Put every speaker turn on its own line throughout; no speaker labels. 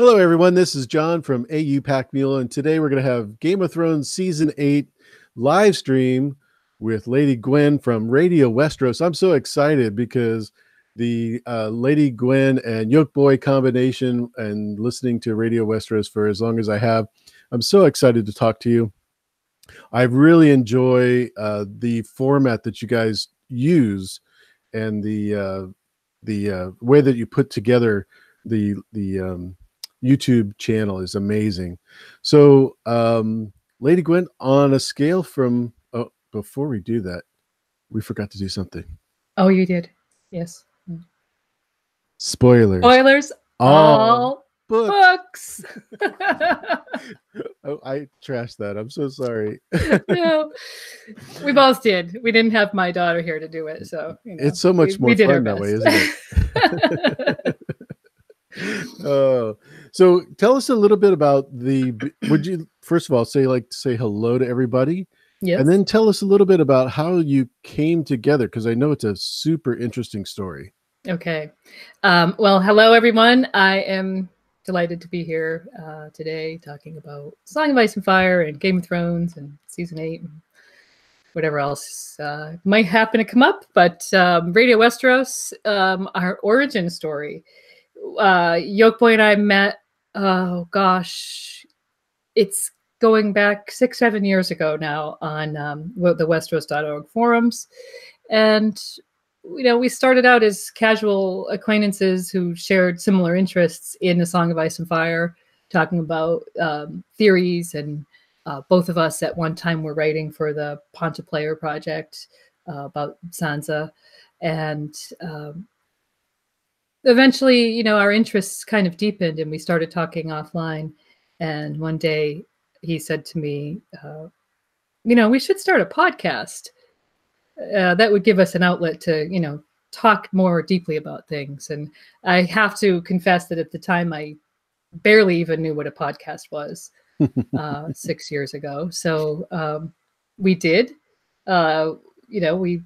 Hello, everyone. This is John from AU Packmule, and today we're going to have Game of Thrones Season 8 live stream with Lady Gwen from Radio Westeros. I'm so excited because the Lady Gwen and Yolkboy combination and listening to Radio Westeros for as long as I have, I'm so excited to talk to you. I really enjoy the format that you guys use and the way that you put together the YouTube channel is amazing. So, Lady Gwen, on a scale from, before we do that, we forgot to do something.
Oh, you did. Yes.
Spoilers.
Spoilers. All books.
Oh, I trashed that. I'm so sorry.
No, we both did. We didn't have my daughter here to do it. So,
it's so much more fun that way, isn't it? So tell us a little bit about would you first of all say hello to everybody?
Yes.
And then tell us a little bit about how you came together, because I know it's a super interesting story.
Okay. Well, hello everyone. I am delighted to be here today talking about Song of Ice and Fire and Game of Thrones and Season 8 and whatever else might happen to come up. But Radio Westeros, our origin story. Yolkboy and I met, oh gosh, it's going back 6-7 years ago now on the Westeros.org forums. And, we started out as casual acquaintances who shared similar interests in the Song of Ice and Fire, talking about theories. And both of us at one time were writing for the Ponta Player project about Sansa. And eventually, our interests kind of deepened and we started talking offline. And one day he said to me, we should start a podcast. That would give us an outlet to, talk more deeply about things. And I have to confess that at the time I barely even knew what a podcast was 6 years ago. So we did, we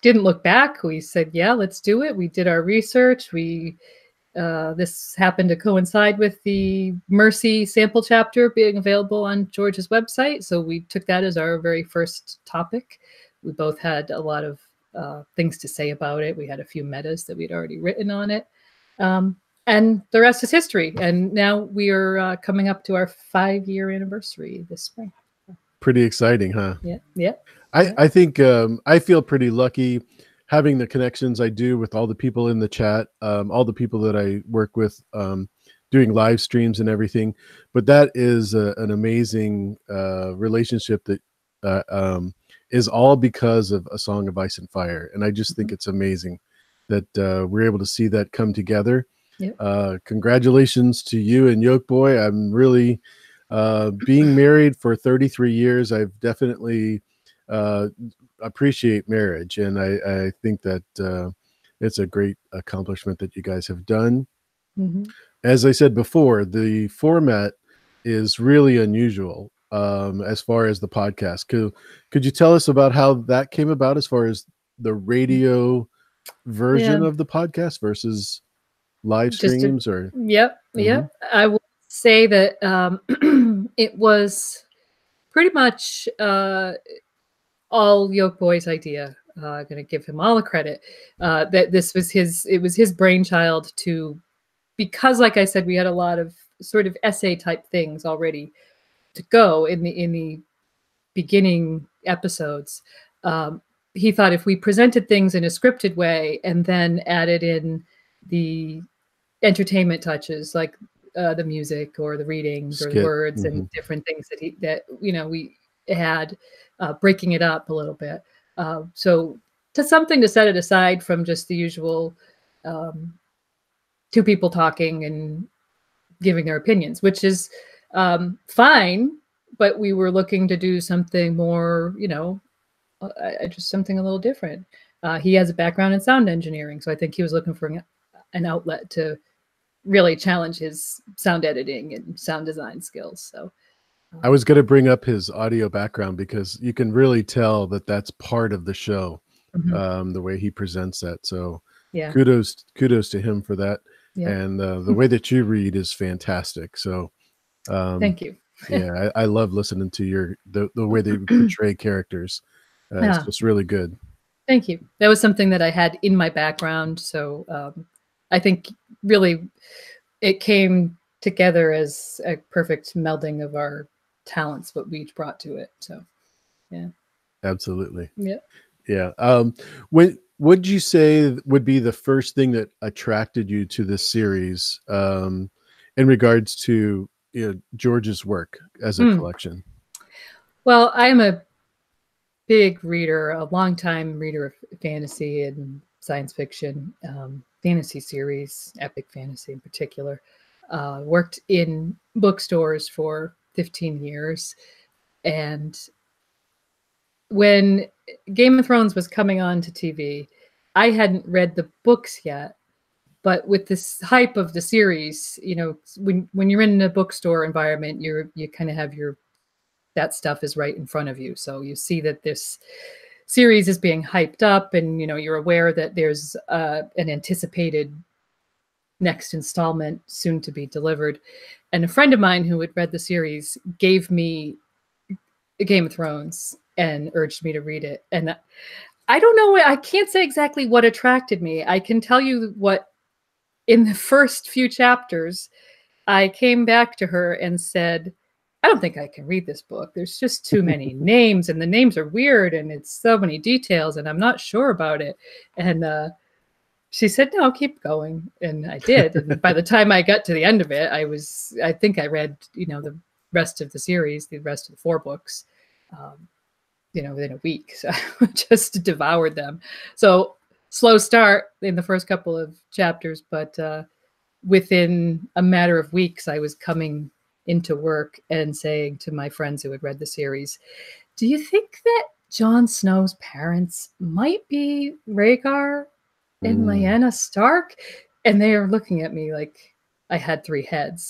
didn't look back. We said, yeah, let's do it. We did our research. This happened to coincide with the Mercy sample chapter being available on George's website. So we took that as our very first topic. We both had a lot of things to say about it. We had a few metas that we'd already written on it. And the rest is history. And now we are coming up to our 5-year anniversary this spring.
Pretty exciting, huh?
Yeah.
I think I feel pretty lucky having the connections I do with all the people in the chat, all the people that I work with doing live streams and everything. But that is an amazing relationship that is all because of A Song of Ice and Fire. And I just think it's amazing that we're able to see that come together. Yep. Congratulations to you and Yolkboy. I'm really being married for 33 years. I've definitely appreciate marriage, and I think that it's a great accomplishment that you guys have done. Mm-hmm. As I said before, the format is really unusual as far as the podcast. Could you tell us about how that came about as far as the radio version of the podcast versus live streams?
Yep. I will say that it was pretty much all Yolkboy's idea. I'm going to give him all the credit. That this was his brainchild because like I said, we had a lot of sort of essay type things already to go in the beginning episodes. He thought if we presented things in a scripted way and then added in the entertainment touches like the music or the readings or the words and different things that we had, breaking it up a little bit. So to something to set it aside from just the usual two people talking and giving their opinions, which is fine, but we were looking to do something more, just something a little different. He has a background in sound engineering, so I think he was looking for an outlet to really challenge his sound editing and sound design skills. So
I was going to bring up his audio background because you can really tell that that's part of the show, the way he presents that. So yeah, kudos to him for that. And the way that you read is fantastic. So
thank you.
Yeah, I love listening to the way they portray characters. It's just really good.
Thank you. That was something that I had in my background. So I think really it came together as a perfect melding of our talents, what we each brought to it. So, yeah.
Absolutely.
Yeah.
Yeah. When would you say would be the first thing that attracted you to this series in regards to George's work as a collection?
Well, I'm a big reader, a longtime reader of fantasy and science fiction, fantasy series, epic fantasy in particular. Worked in bookstores for 15 years. And when Game of Thrones was coming on to TV, I hadn't read the books yet. But with this hype of the series, when you're in a bookstore environment, you kind of have that stuff is right in front of you. So you see that this series is being hyped up, and you're aware that there's an anticipated next installment soon to be delivered. And a friend of mine who had read the series gave me Game of Thrones and urged me to read it. And I don't know, I can't say exactly what attracted me. I can tell you what, in the first few chapters, I came back to her and said, I don't think I can read this book. There's just too many names, and the names are weird, and it's so many details, and I'm not sure about it. And she said, no, keep going. And I did. And by the time I got to the end of it, I think I read, the rest of the series, the rest of the 4 books, within a week. So I just devoured them. So slow start in the first couple of chapters, but within a matter of weeks, I was coming into work and saying to my friends who had read the series, do you think that Jon Snow's parents might be Rhaegar and Lyanna Stark? And they are looking at me like I had 3 heads.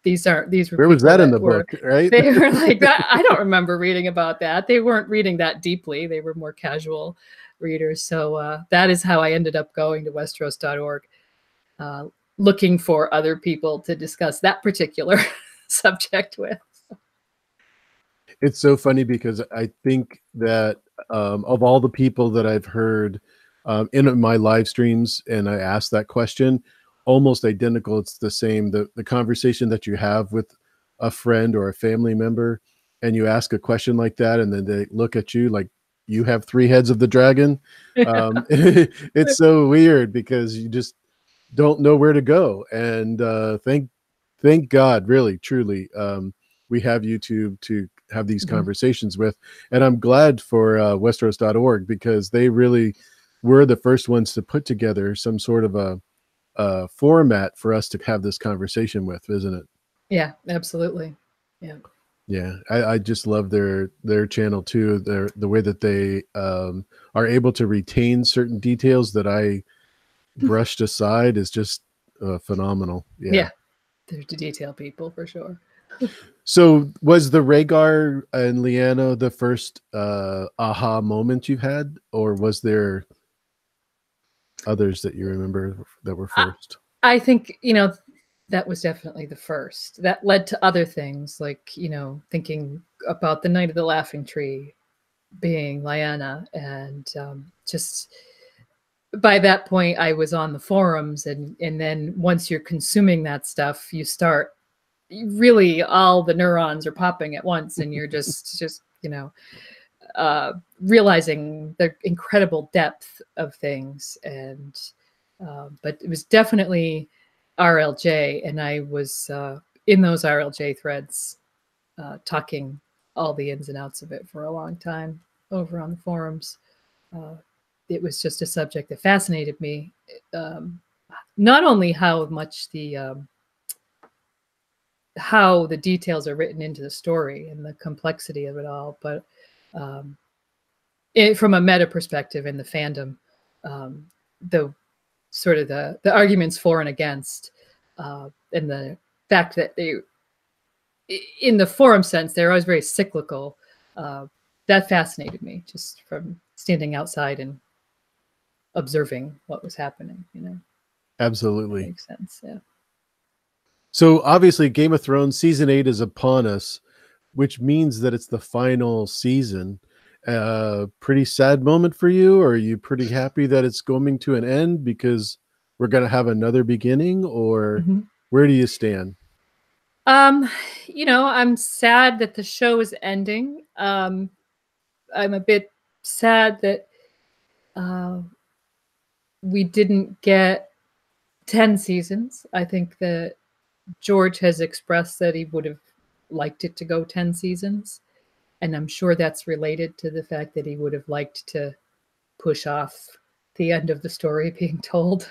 These were
where was that in the book, right?
They were like that. I don't remember reading about that. They weren't reading that deeply. They were more casual readers. So that is how I ended up going to Westeros.org, looking for other people to discuss that particular subject with.
It's so funny because I think that of all the people that I've heard in my live streams, and I asked that question, almost identical. It's the same. The conversation that you have with a friend or a family member, and you ask a question like that, and then they look at you like you have 3 heads of the dragon. It's so weird because you just don't know where to go. And thank God, really, truly, we have YouTube to have these conversations with. And I'm glad for Westeros.org, because they really were the first ones to put together some sort of a format for us to have this conversation with, isn't it?
Yeah, absolutely.
Yeah, I just love their channel too. The way that they are able to retain certain details that I brushed aside is just phenomenal.
Yeah, they're the detail people for sure.
So was the Rhaegar and Lyanna the first aha moment you've had, or was there others that you remember that were first?
I think, that was definitely the first. That led to other things, like, thinking about the Night of the Laughing Tree being Lyanna. And just by that point, I was on the forums. And then once you're consuming that stuff, you start really, all the neurons are popping at once, and you're just realizing the incredible depth of things. And but it was definitely RLJ, and I was in those RLJ threads talking all the ins and outs of it for a long time over on the forums. It was just a subject that fascinated me. Not only how much how the details are written into the story and the complexity of it all, but from a meta perspective in the fandom, the sort of the arguments for and against, and the fact that they, in the forum sense, they're always very cyclical. That fascinated me, just from standing outside and observing what was happening.
Absolutely.
Makes sense. Yeah.
So obviously Game of Thrones season 8 is upon us, which means that it's the final season. Pretty sad moment for you, or are you pretty happy that it's going to an end because we're going to have another beginning, or where do you stand?
I'm sad that the show is ending. I'm a bit sad that we didn't get 10 seasons. I think that George has expressed that he would have liked it to go 10 seasons. And I'm sure that's related to the fact that he would have liked to push off the end of the story being told.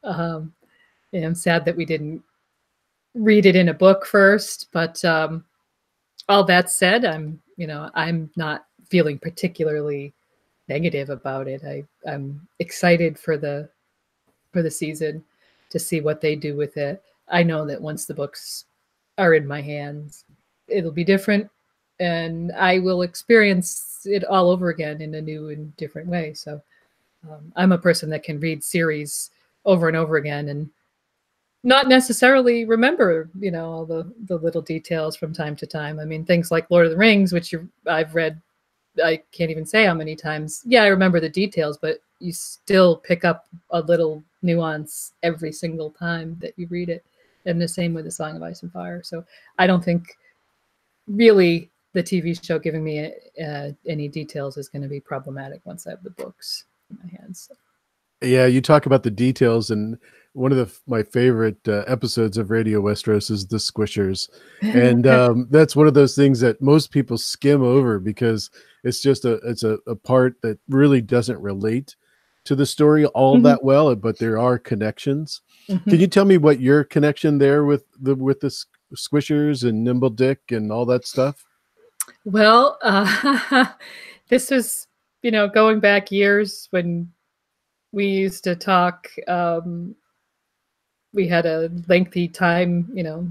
And I'm sad that we didn't read it in a book first. But all that said, I'm not feeling particularly negative about it. I'm excited for the season to see what they do with it. I know that once the books are in my hands, it'll be different, and I will experience it all over again in a new and different way. So I'm a person that can read series over and over again and not necessarily remember, all the little details from time to time. I mean, things like Lord of the Rings, which I've read, I can't even say how many times. Yeah, I remember the details, but you still pick up a little nuance every single time that you read it. And the same with The Song of Ice and Fire. So I don't think really the TV show giving me any details is going to be problematic once I have the books in my hands. So.
Yeah, you talk about the details, and one of my favorite episodes of Radio Westeros is the Squishers, and that's one of those things that most people skim over because it's just a part that really doesn't relate to the story all that well, but there are connections. Can you tell me what your connection there with the Squishers and Nimble Dick and all that stuff?
Well, this was going back years when we used to talk. We had a lengthy time,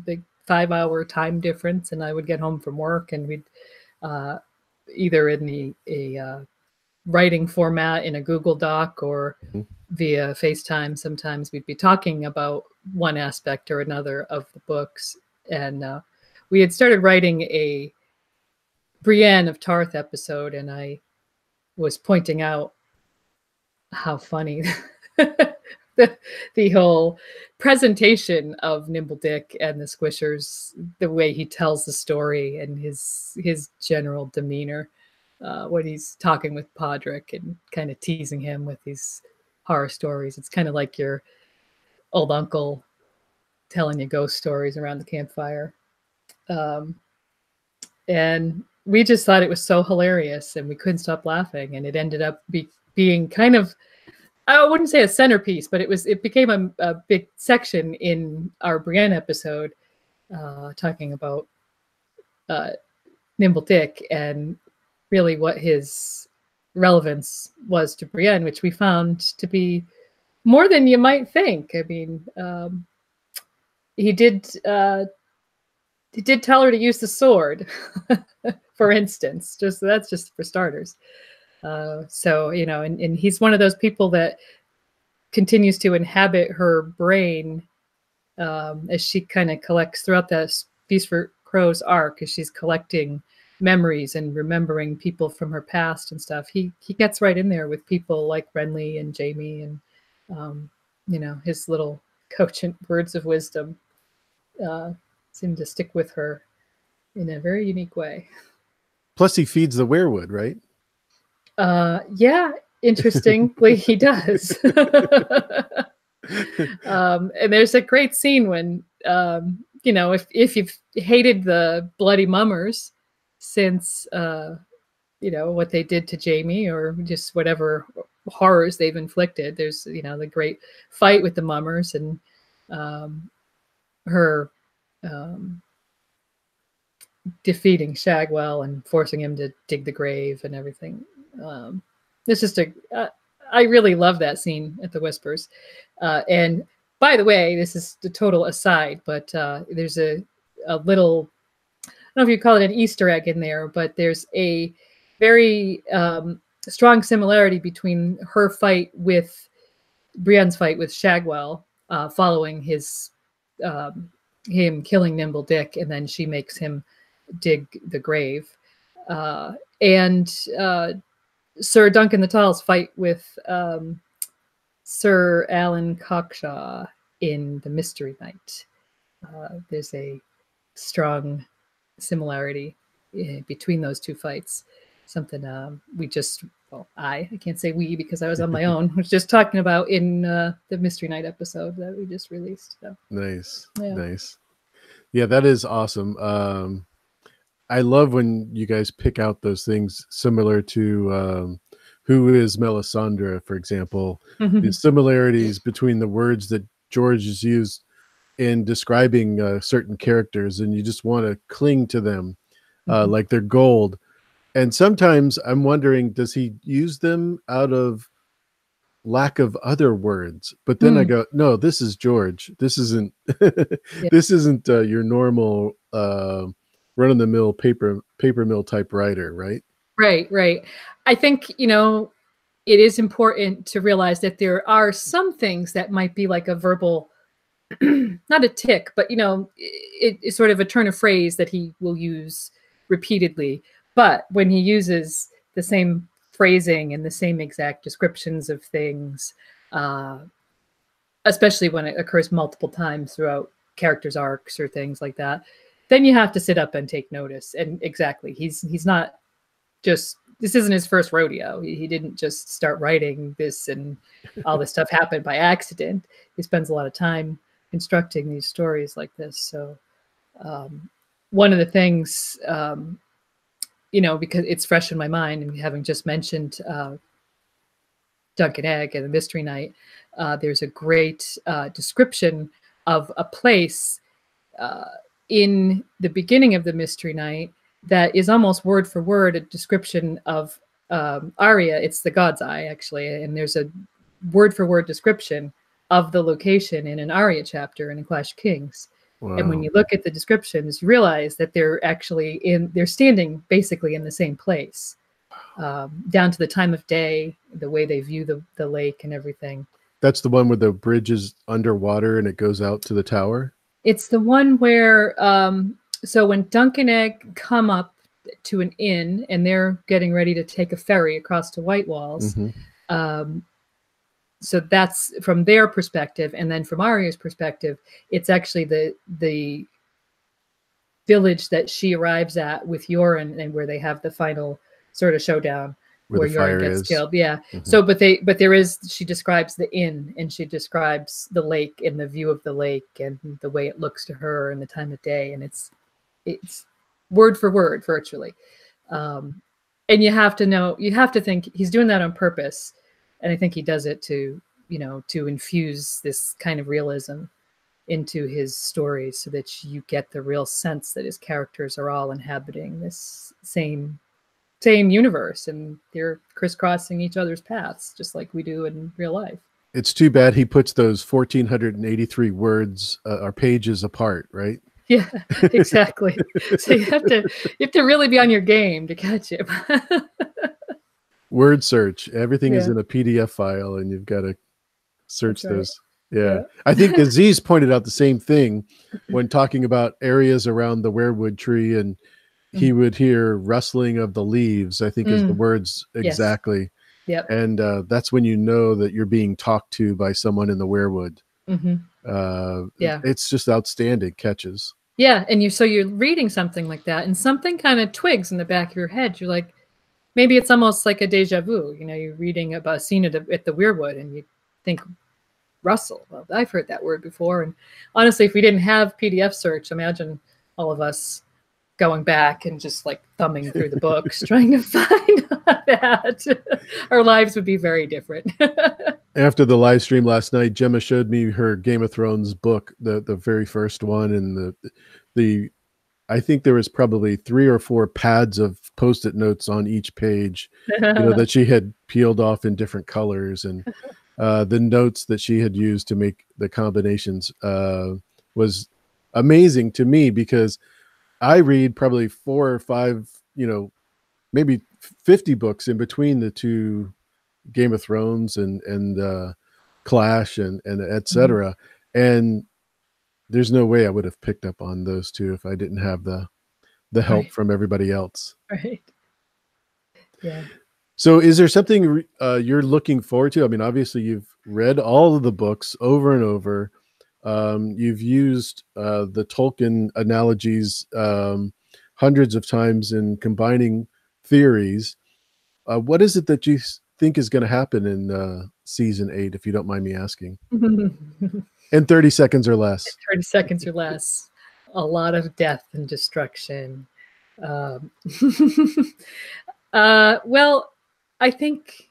big 5-hour time difference, and I would get home from work, and we'd either in a writing format in a Google Doc or via FaceTime. Sometimes we'd be talking about one aspect or another of the books, and we had started writing a Brienne of Tarth episode, and I was pointing out how funny the whole presentation of Nimble Dick and the Squishers, the way he tells the story and his general demeanor when he's talking with Podrick and kind of teasing him with these horror stories. It's kind of like your old uncle telling you ghost stories around the campfire. And we just thought it was so hilarious, and we couldn't stop laughing. And it ended up being kind of, I wouldn't say a centerpiece, but it became a big section in our Brienne episode, talking about Nimble Dick and really what his relevance was to Brienne, which we found to be more than you might think. I mean, he did tell her to use the sword, for instance. That's just for starters. So, and he's one of those people that continues to inhabit her brain as she kind of collects throughout that Feast for Crows arc, as she's collecting memories and remembering people from her past and stuff. He gets right in there with people like Renly and Jaime, and his little cogent words of wisdom seem to stick with her in a very unique way.
Plus, he feeds the weirwood, right?
Yeah, interestingly, he does. And there's a great scene when, if you've hated the bloody mummers since, what they did to Jaime or just whatever horrors they've inflicted, there's, the great fight with the mummers and her defeating Shagwell and forcing him to dig the grave and everything. It's just I really love that scene at the Whispers. And by the way, this is the total aside, but there's a little, I don't know if you call it an Easter egg in there, but there's a very strong similarity between her fight with Brienne's fight with Shagwell following him killing Nimble Dick, and then she makes him dig the grave. And Sir Duncan the Tall's fight with Sir Alan Cockshaw in The Mystery Knight. There's a strong similarity between those two fights. Something I can't say we because I was on my own, was just talking about in the Mystery Night episode that we just released. So.
Nice. Yeah, that is awesome. I love when you guys pick out those things similar to Who is Melisandre, for example. The similarities between the words that George has used in describing certain characters, and you just want to cling to them like they're gold. And sometimes I'm wondering, does he use them out of lack of other words? But then I go, no, this is George. This isn't this isn't your normal run-of-the-mill paper mill type writer, right?
Right. I think, it is important to realize that there are some things that might be like a verbal, not a tick, but it's sort of a turn of phrase that he will use repeatedly. But when he uses the same phrasing and the same exact descriptions of things, especially when it occurs multiple times throughout characters' arcs or things like that, then you have to sit up and take notice. And exactly, he's not just, this isn't his first rodeo. He didn't just start writing this and all this stuff happened by accident. He spends a lot of time constructing these stories like this. So one of the things, because it's fresh in my mind, and having just mentioned Dunk and Egg and the Mystery Night, there's a great description of a place in the beginning of the Mystery Night that is almost word for word a description of Arya. It's the God's Eye, actually, and there's a word for word description of the location in an Arya chapter in A Clash of Kings. Wow. And when you look at the descriptions, you realize that they're standing basically in the same place, down to the time of day, the way they view the lake and everything.
That's the one where the bridge is underwater and it goes out to the tower? It's
the one where, so when Dunk and Egg come up to an inn and they're getting ready to take a ferry across to White Walls, so that's from their perspective. And then from Arya's perspective, it's actually the village that she arrives at with Yoren, and where they have the final sort of showdown where Yoren gets killed. Yeah. So, but she describes the inn, and she describes the lake and the view of the lake and the way it looks to her and the time of day. And it's word for word virtually. And you have to think he's doing that on purpose. And I think he does it to infuse this kind of realism into his stories so that you get the real sense that his characters are all inhabiting this same universe, and they're crisscrossing each other's paths just like we do in real life.
It's too bad he puts those 1,483 words or pages apart, right?
Yeah, exactly. So you have to really be on your game to catch him.
Word search. Everything is in a PDF file, and you've got to search those. Yeah. I think Aziz pointed out the same thing when talking about areas around the weirwood tree, and he would hear rustling of the leaves, I think is the words exactly.
Yep.
And that's when you know that you're being talked to by someone in the weirwood. It's just outstanding catches.
Yeah. And you're reading something like that, and something kind of twigs in the back of your head. You're like, maybe it's almost like a deja vu. You're reading about a scene at the weirwood, and you think, Russell. Well, I've heard that word before. And honestly, if we didn't have PDF search, imagine all of us going back and just like thumbing through the books trying to find that. Our lives would be very different.
After the live stream last night, Gemma showed me her Game of Thrones book, the very first one, and the I think there was probably 3 or 4 pads of Post-it notes on each page, that she had peeled off in different colors, and the notes that she had used to make the combinations was amazing to me, because I read probably 4 or 5, maybe 50 books in between the two Game of Thrones and Clash and etc. And there's no way I would have picked up on those two if I didn't have the help from everybody else.
Right. Yeah.
So is there something you're looking forward to? I mean, obviously you've read all of the books over and over. You've used the Tolkien analogies hundreds of times in combining theories. What is it that you think is going to happen in season 8, if you don't mind me asking? In 30 seconds or less.
30 seconds or less. A lot of death and destruction. Well, I think,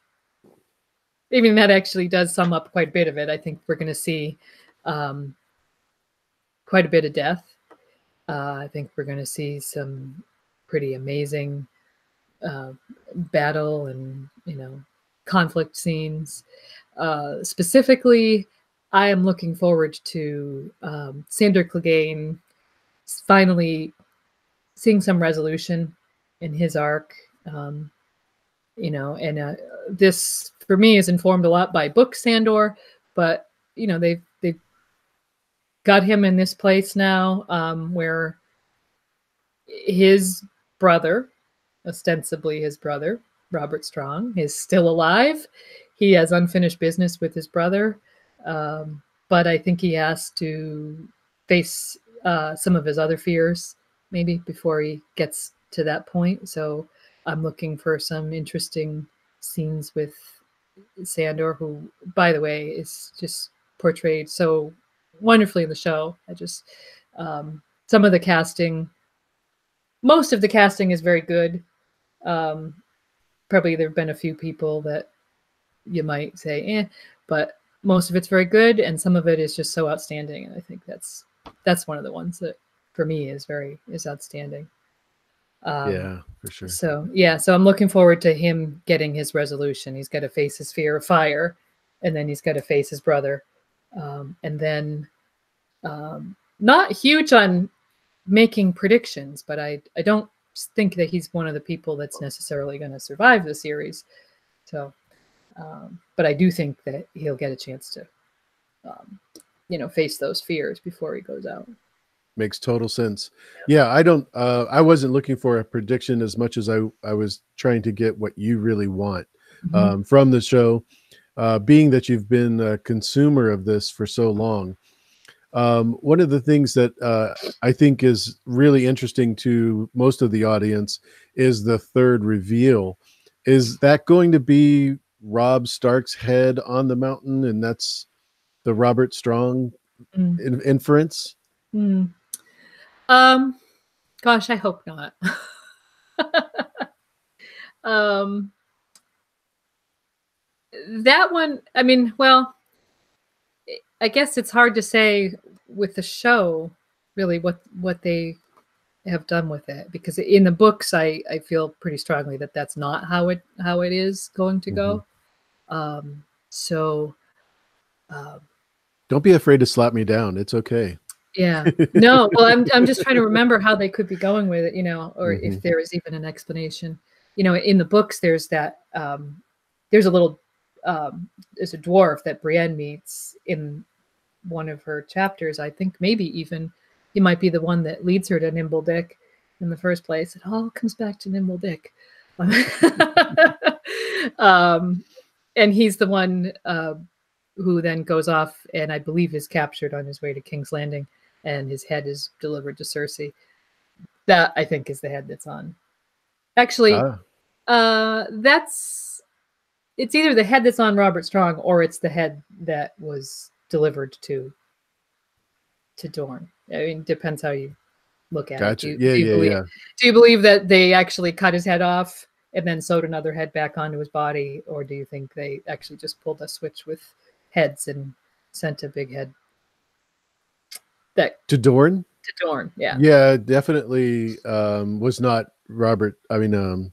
I mean, that actually does sum up quite a bit of it. I think we're going to see quite a bit of death. I think we're going to see some pretty amazing battle and, conflict scenes. Specifically, I am looking forward to Sandor Clegane finally seeing some resolution in his arc. This for me is informed a lot by book Sandor, but they've got him in this place now where his brother, ostensibly his brother, Robert Strong, is still alive. He has unfinished business with his brother, but I think he has to face some of his other fears maybe before he gets to that point. So I'm looking for some interesting scenes with Sandor, who, by the way, is just portrayed so wonderfully in the show. I just some of the casting, most of the casting is very good. Probably there have been a few people that you might say, but most of it's very good, and some of it is just so outstanding. And I think that's one of the ones that for me is outstanding.
Yeah, for sure.
So I'm looking forward to him getting his resolution. He's got to face his fear of fire, and then he's got to face his brother. And then not huge on making predictions, but I don't think that he's one of the people that's necessarily going to survive the series. So, but I do think that he'll get a chance to, face those fears before he goes out.
Makes total sense. Yeah, I wasn't looking for a prediction as much as I was trying to get what you really want from the show, being that you've been a consumer of this for so long. One of the things that I think is really interesting to most of the audience is the third reveal. Is that going to be Robb Stark's head on the mountain, and that's the Robert Strong inference?
Gosh, I hope not. That one, I mean, well, I guess it's hard to say with the show, really, what they have done with it, because in the books, I feel pretty strongly that that's not how it is going to go.
Don't be afraid to slap me down. It's okay.
Yeah. No, well, I'm just trying to remember how they could be going with it, or if there is even an explanation. In the books, there's that there's a little there's a dwarf that Brienne meets in one of her chapters. I think maybe even he might be the one that leads her to Nimble Dick in the first place. It all comes back to Nimble Dick. And he's the one who then goes off and I believe is captured on his way to King's Landing, and his head is delivered to Cersei. That, I think, is the head that's on. Actually, it's either the head that's on Robert Strong or it's the head that was delivered to Dorne. I mean, depends how you look at it. Do you believe that they actually cut his head off and then sewed another head back onto his body, or do you think they actually just pulled a switch with heads and sent a big head to
Dorne?
To Dorne, yeah.
Yeah, definitely was not Robert. I mean,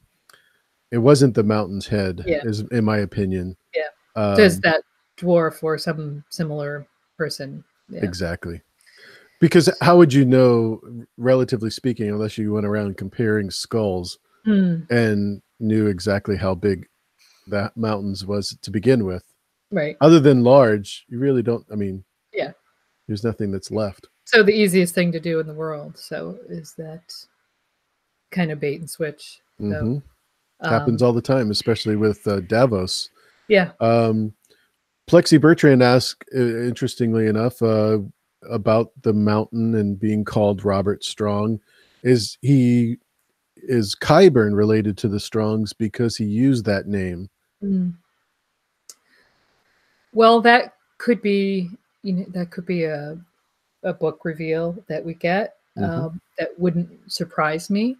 it wasn't the mountain's head, is in my opinion.
Yeah. Just that dwarf or some similar person. Yeah.
Exactly. Because how would you know, relatively speaking, unless you went around comparing skulls and knew exactly how big that mountains was to begin with?
Right.
Other than large, you really don't. I mean, There's nothing that's left.
So the easiest thing to do in the world. So is that kind of bait and switch.
Mm-hmm.
So,
Happens all the time, especially with Davos.
Yeah.
Plexi Bertrand asked, interestingly enough, about the mountain and being called Robert Strong. Is Qyburn related to the Strongs because he used that name?
Well, that could be, that could be a book reveal that we get. That wouldn't surprise me.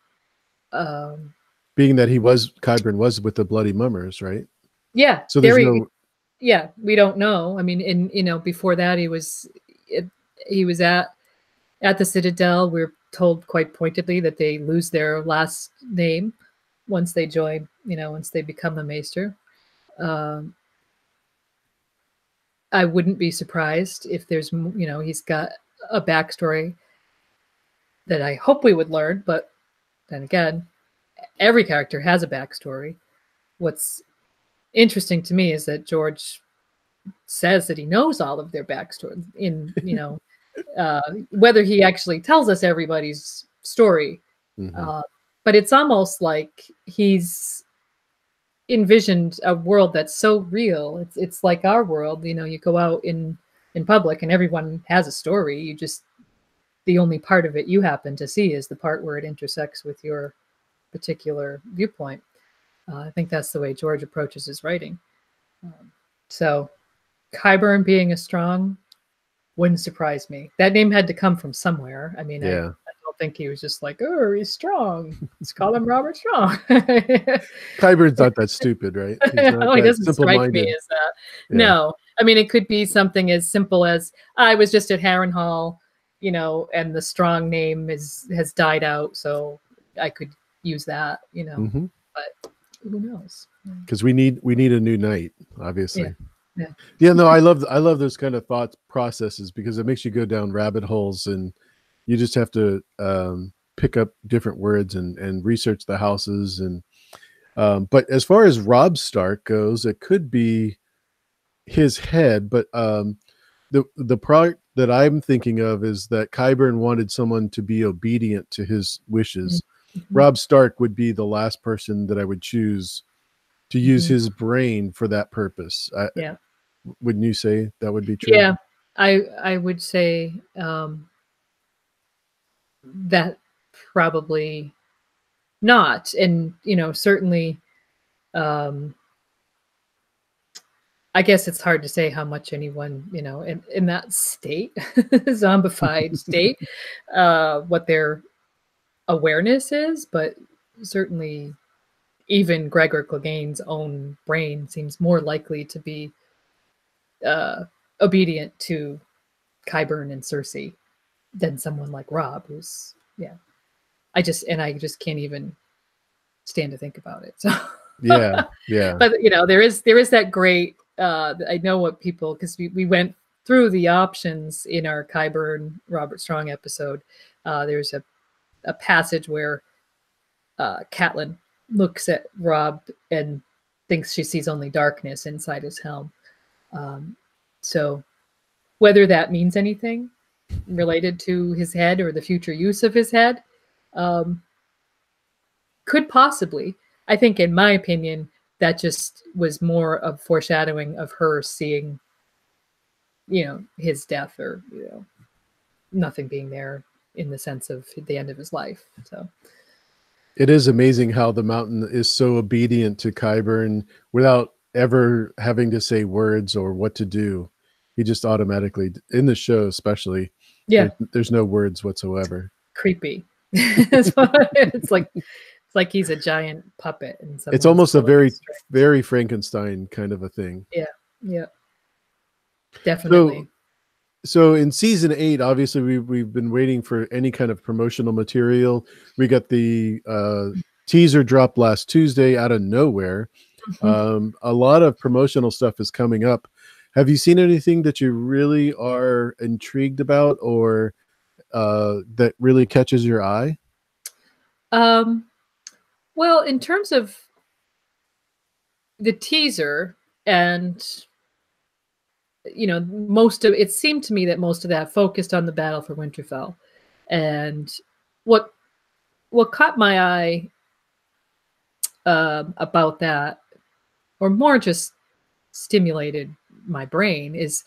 Being that Qyburn was with the Bloody Mummers, right?
Yeah.
So there's no.
Yeah, we don't know. I mean, before that he was at the Citadel. We're told quite pointedly that they lose their last name once they join, once they become a maester. I wouldn't be surprised if there's, he's got a backstory that I hope we would learn. But then again, every character has a backstory. What's interesting to me is that George says that he knows all of their backstory whether he actually tells us everybody's story. But it's almost like he's envisioned a world that's so real. It's like our world. You go out in public and everyone has a story. The only part of it you happen to see is the part where it intersects with your particular viewpoint. I think that's the way George approaches his writing. So Qyburn being a Strong wouldn't surprise me. That name had to come from somewhere. I mean, I don't think he was just like, oh, he's strong. Let's call him Robert Strong.
Qyburn's not that stupid, right? He's not
he doesn't strike me as that. Yeah. No. I mean, it could be something as simple as, I was just at Harrenhal, and the Strong name has died out, so I could use that, but who knows?
Because we need a new knight, obviously.
Yeah.
No, I love those kind of thought processes, because it makes you go down rabbit holes, and you just have to pick up different words and research the houses. And but as far as Robb Stark goes, it could be his head, but the part that I'm thinking of is that Qyburn wanted someone to be obedient to his wishes. Robb Stark would be the last person that I would choose to use his brain for that purpose. Wouldn't you say that would be true?
Yeah, I would say that probably not. And, certainly, I guess it's hard to say how much anyone, in that state, zombified state, what their awareness is, but certainly even Gregor Clegane's own brain seems more likely to be obedient to Qyburn and Cersei than someone like Robb, who's I just can't even stand to think about it. So
yeah.
But there is that great I know what people, because we went through the options in our Qyburn Robert Strong episode. There's a passage where Catelyn looks at Robb and thinks she sees only darkness inside his helm. So whether that means anything related to his head or the future use of his head, could possibly. I think, in my opinion, that just was more of foreshadowing of her seeing, his death, or, nothing being there in the sense of the end of his life. So
it is amazing how the mountain is so obedient to Qyburn without ever having to say words or what to do. He just automatically, in the show especially, there's no words whatsoever.
Creepy. It's like he's a giant puppet, and
it's almost a very, very Frankenstein kind of a thing.
Yeah, definitely.
So in season 8, obviously we've been waiting for any kind of promotional material. We got the teaser drop last Tuesday out of nowhere. A lot of promotional stuff is coming up. Have you seen anything that you really are intrigued about, or that really catches your eye?
Well, in terms of the teaser and it seemed to me that most of that focused on the battle for Winterfell. And what caught my eye about that, or more just stimulated my brain, is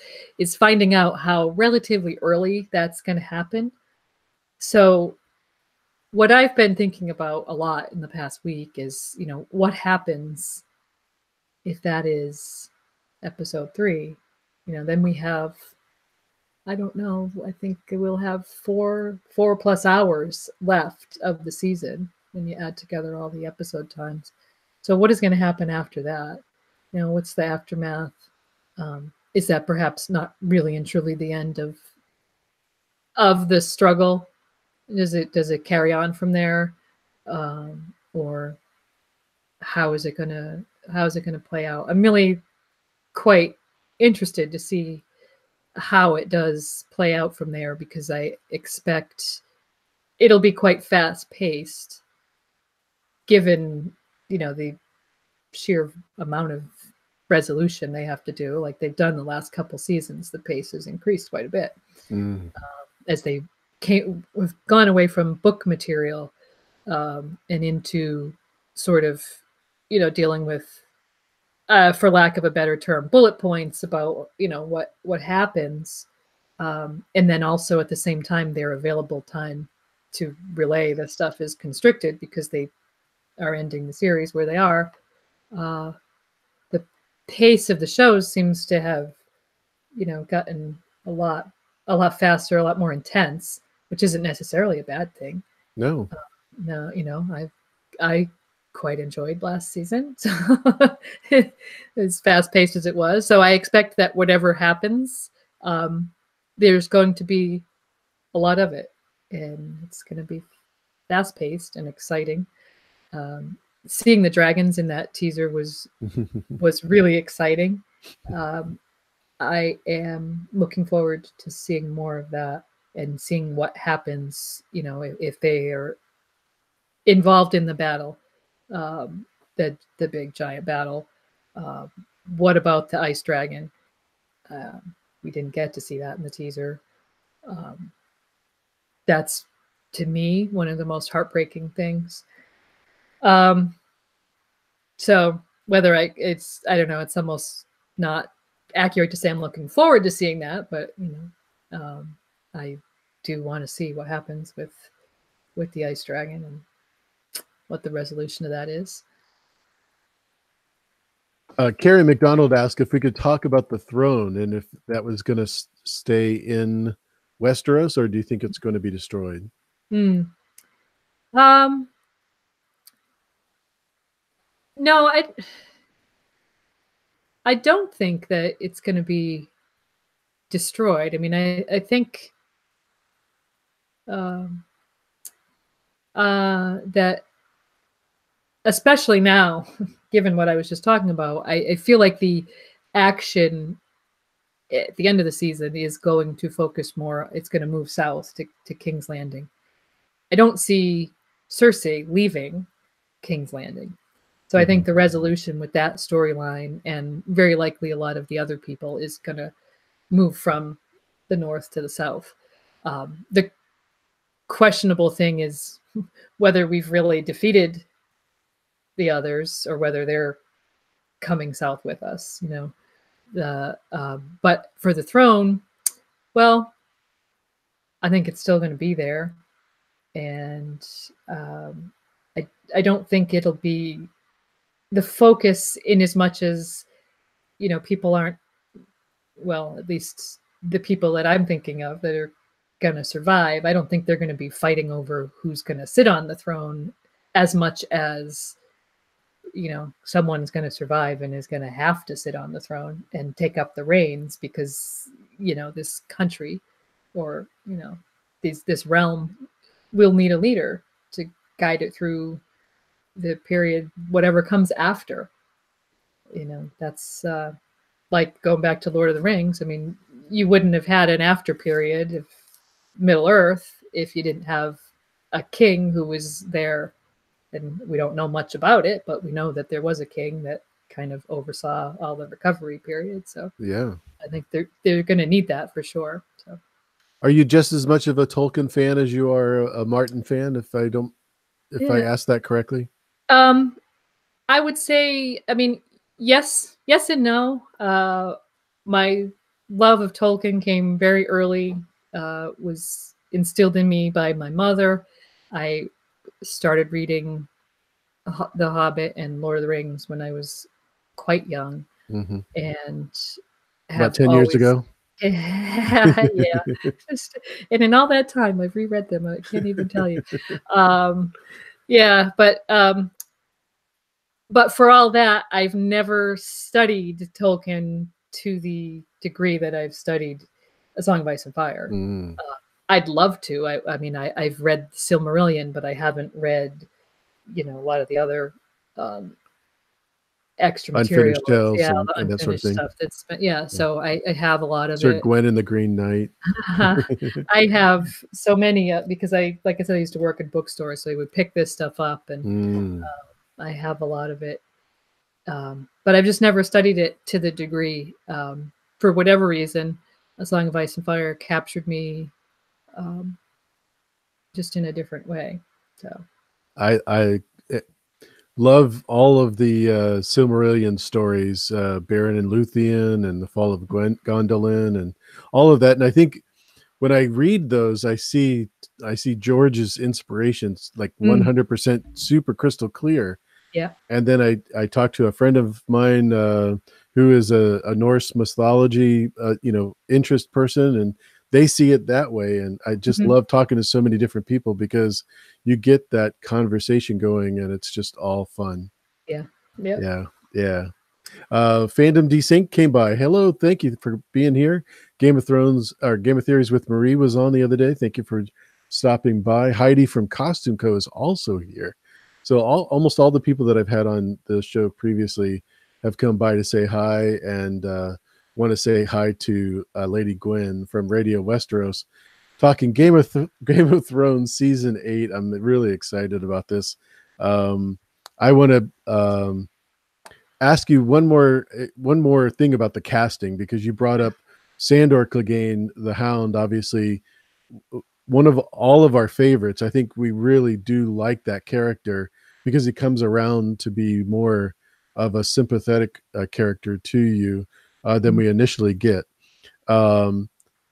finding out how relatively early that's going to happen. So what I've been thinking about a lot in the past week is, what happens if that is episode 3? Then we have, I don't know, I think we'll have 4+ hours left of the season when you add together all the episode times. So what is going to happen after that? What's the aftermath? Is that perhaps not really and truly the end of the struggle? Does it carry on from there? Or how is it gonna play out? I'm really quite interested to see how it does play out from there, because I expect it'll be quite fast paced, given the sheer amount of resolution they have to do, like they've done the last couple seasons. The pace has increased quite a bit as they have gone away from book material and into sort of dealing with, for lack of a better term, bullet points about what happens, and then also at the same time their available time to relay the stuff is constricted because they are ending the series where they are. The pace of the shows seems to have gotten a lot faster, a lot more intense, which isn't necessarily a bad thing.
No,
I quite enjoyed last season, so as fast paced as it was. So I expect that whatever happens, there's going to be a lot of it, and it's going to be fast paced and exciting. Seeing the dragons in that teaser was really exciting. I am looking forward to seeing more of that and seeing what happens, if they are involved in the battle, the big giant battle. What about the ice dragon? We didn't get to see that in the teaser. That's, to me, one of the most heartbreaking things. So whether I don't know, it's almost not accurate to say I'm looking forward to seeing that, but I do want to see what happens with the ice dragon and what the resolution of that is.
Carrie McDonald asked if we could talk about the throne and if that was going to stay in Westeros, or do you think it's going to be destroyed?
No, I don't think that it's going to be destroyed. I mean, I think that, especially now, given what I was just talking about, I feel like the action at the end of the season is going to focus more. It's going to move south to King's Landing. I don't see Cersei leaving King's Landing. So I think the resolution with that storyline, and very likely a lot of the other people, is going to move from the north to the south. The questionable thing is whether we've really defeated the others or whether they're coming south with us, but for the throne, well, I think it's still going to be there. And I don't think it'll be the focus, in as much as, people aren't, well, at least the people that I'm thinking of that are going to survive, I don't think they're going to be fighting over who's going to sit on the throne as much as, someone's going to survive and is going to have to sit on the throne and take up the reins because, this country or, this realm will need a leader to guide it through the period, whatever comes after. That's like going back to Lord of the Rings. I mean, you wouldn't have had an after period of Middle Earth if you didn't have a king who was there. And we don't know much about it, but we know that there was a king that kind of oversaw all the recovery period. So
yeah,
I think they're going to need that for sure. So.
Are you just as much of a Tolkien fan as you are a Martin fan? If I asked that correctly?
I would say, I mean, yes and no. My love of Tolkien came very early, was instilled in me by my mother. I started reading The Hobbit and Lord of the Rings when I was quite young, and
about 10 years ago.
Yeah. And in all that time, I've reread them. I can't even tell you. Yeah, but for all that, I've never studied Tolkien to the degree that I've studied A Song of Ice and Fire. I'd love to. I mean, I've read Silmarillion, but I haven't read, a lot of the other extra material.
Unfinished tales,
yeah,
and
the
that sort of
unfinished
thing.
stuff. That's so I have a lot of
Sir
it.
Gwen and the Green Knight.
I have so many because like I said, I used to work in bookstores, so I would pick this stuff up, and I have a lot of it. But I've just never studied it to the degree. For whatever reason, A Song of Ice and Fire captured me just in a different way. So
I love all of the Silmarillion stories, Beren and Luthien and the fall of Gondolin and all of that. And I think when I read those, I see George's inspirations like 100% super crystal clear.
Yeah.
And then I talked to a friend of mine who is a Norse mythology, interest person, and they see it that way. And I just love talking to so many different people because you get that conversation going and it's just all fun.
Yeah. Yep.
Yeah. Fandom Desync came by. Hello. Thank you for being here. Game of Theories with Marie was on the other day. Thank you for stopping by. Heidi from Costume Co is also here. So almost all the people that I've had on the show previously have come by to say hi, and want to say hi to Lady Gwen from Radio Westeros, talking Game of Thrones season 8. I'm really excited about this. I want to ask you one more thing about the casting, because you brought up Sandor Clegane, the Hound, obviously one of all of our favorites. I think we really do like that character because he comes around to be more of a sympathetic character to you than we initially get.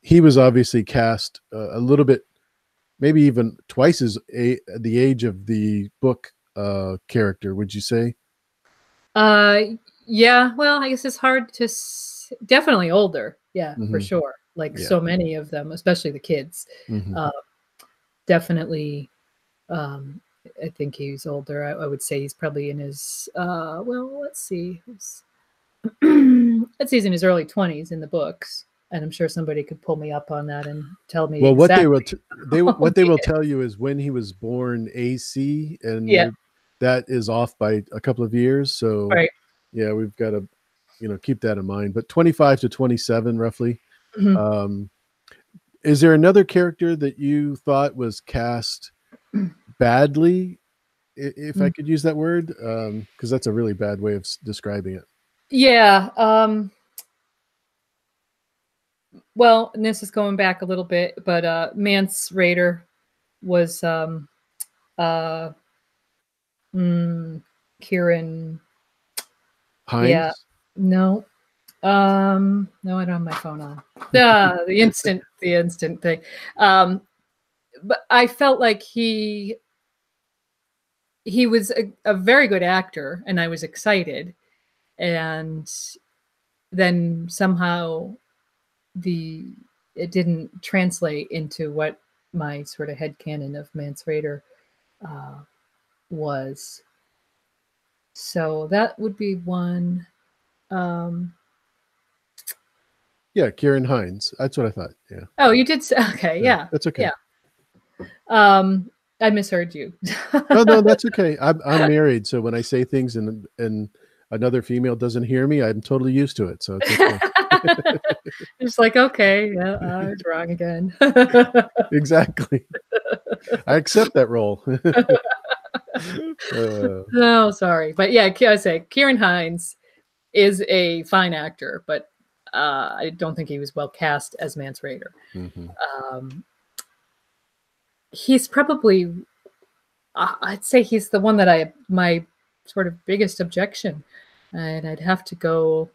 He was obviously cast a little bit, maybe even twice as the age of the book character, would you say?
Yeah, well, I guess it's hard to definitely older. Yeah, for sure. Like so many of them, especially the kids. Definitely, I think he's older. I would say he's probably in his, let's see. Let's see, he's in his early 20s in the books. And I'm sure somebody could pull me up on that and tell me.
Well,
exactly.
what they will tell you is when he was born AC, and that is off by a couple of years. So yeah, we've got to, keep that in mind. But 25 to 27, roughly. Is there another character that you thought was cast badly, if I could use that word? Because that's a really bad way of describing it.
Yeah. Well, and this is going back a little bit, but Mance Rayder was Kieran
Hines?
Yeah. No. No, I don't have my phone on. The instant thing. But I felt like he was a very good actor, and I was excited. And then somehow it didn't translate into what my sort of headcanon of Mance Rayder was. So that would be one.
Yeah, Kieran Hines. That's what I thought. Yeah.
Oh, you did say, okay, yeah.
That's okay.
Yeah. I misheard you.
No, that's okay. I'm married, so when I say things and another female doesn't hear me, I'm totally used to it. So it's okay.
It's like, okay, yeah, I was wrong again.
Exactly. I accept that role.
No, sorry. But yeah, I say Kieran Hines is a fine actor, but I don't think he was well cast as Mance Rayder. He's probably, I'd say he's the one that my sort of biggest objection, and I'd have to go.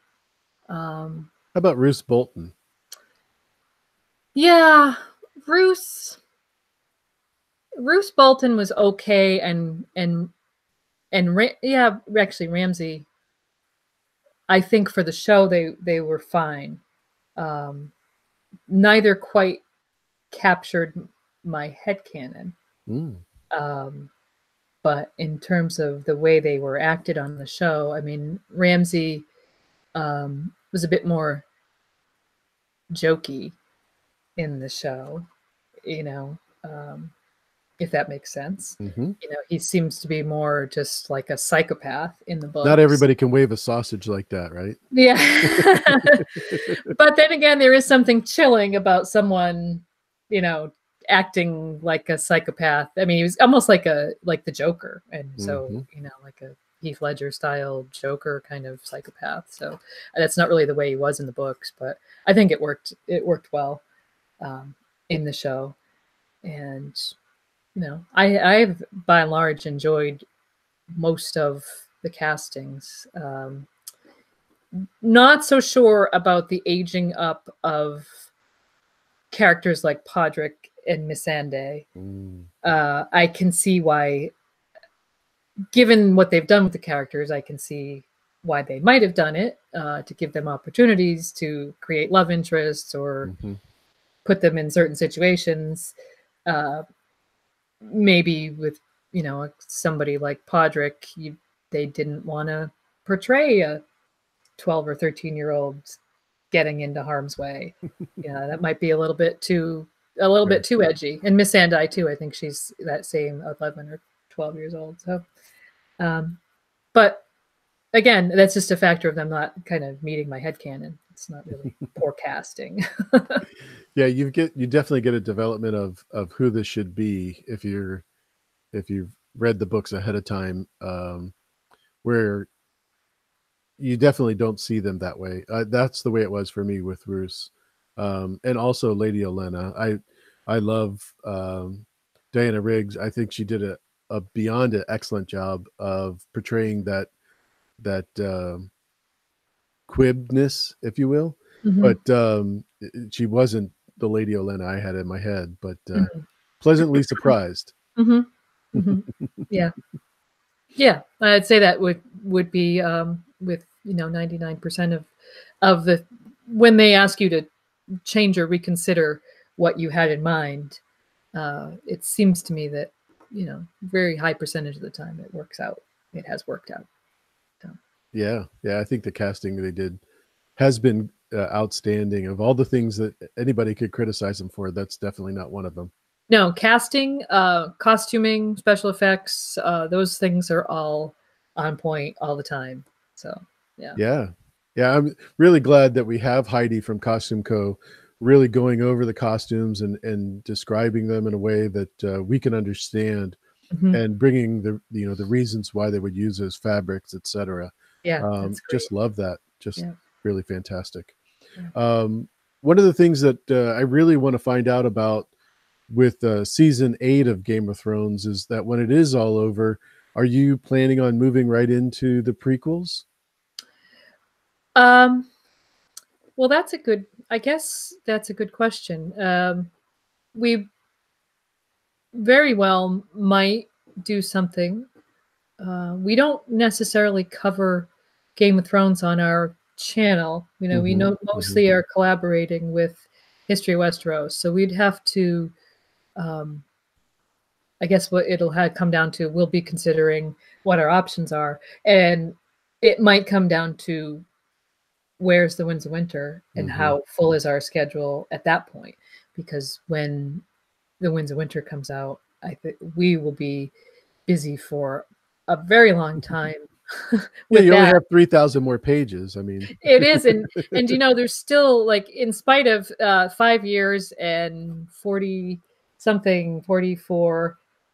How about Roose Bolton?
Yeah, Roose Bolton was okay, yeah, actually Ramsay. I think for the show they were fine. Neither quite captured my headcanon. But in terms of the way they were acted on the show, I mean, Ramsay was a bit more jokey in the show, if that makes sense. He seems to be more just like a psychopath in the book.
Not everybody can wave a sausage like that, right?
Yeah. But then again, there is something chilling about someone, acting like a psychopath. I mean, he was almost like the Joker. And so, like a Heath Ledger style Joker kind of psychopath. So that's not really the way he was in the books, but I think it worked well in the show. And, I've by and large enjoyed most of the castings. Not so sure about the aging up of characters like Podrick and Missandei. I can see why, given what they've done with the characters, I can see why they might have done it, to give them opportunities to create love interests or put them in certain situations. Maybe with, somebody like Podrick, they didn't want to portray a 12 or 13-year-old getting into harm's way. That might be a little bit too edgy. And Missandei too, I think she's that same 11 or 12 years old. So, but again, that's just a factor of them not kind of meeting my headcanon. It's not really poor casting.
Yeah, you definitely get a development of who this should be if you've read the books ahead of time, where you definitely don't see them that way. That's the way it was for me with Roose, and also Lady Olenna. I love Diana Riggs. I think she did a beyond an excellent job of portraying that quibness, if you will. But she wasn't the Lady Olenna I had in my head, but pleasantly surprised.
Yeah. I'd say that would be with 99% of the, when they ask you to change or reconsider what you had in mind, it seems to me that very high percentage of the time it has worked out. So.
Yeah, I think the casting they did has been outstanding. Of all the things that anybody could criticize them for, that's definitely not one of them.
No, casting, costuming, special effects, those things are all on point all the time. So, yeah.
I'm really glad that we have Headey from Costume Co. really going over the costumes and describing them in a way that we can understand, and bringing the reasons why they would use those fabrics, etc.
Yeah,
just love that. Really fantastic. One of the things that I really want to find out about with season 8 of Game of Thrones is that when it is all over, are you planning on moving right into the prequels?
Well, I guess that's a good question. We very well might do something. We don't necessarily cover Game of Thrones on our channel. We mostly are collaborating with History of Westeros, so we'd have to, I guess what it'll come down to, we'll be considering what our options are, and it might come down to where's the Winds of Winter and how full is our schedule at that point, because when the Winds of Winter comes out, I think we will be busy for a very long time.
You only have 3,000 more pages. I mean,
it is, and there's still, like, in spite of 5 years and 44,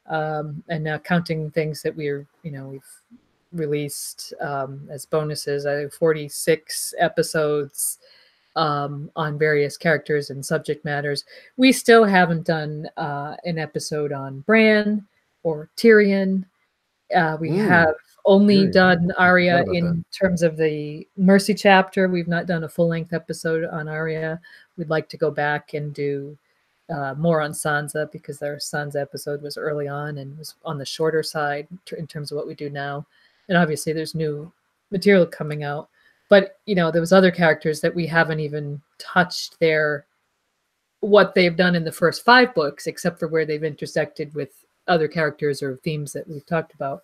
and now counting things that we've released as bonuses, I think 46 episodes on various characters and subject matters. We still haven't done an episode on Bran or Tyrion. We have only done Arya in terms of the Mercy chapter. We've not done a full-length episode on Arya. We'd like to go back and do more on Sansa, because their Sansa episode was early on and was on the shorter side in terms of what we do now. And obviously there's new material coming out. But, there was other characters that we haven't even touched what they've done in the first 5 books, except for where they've intersected with other characters or themes that we've talked about.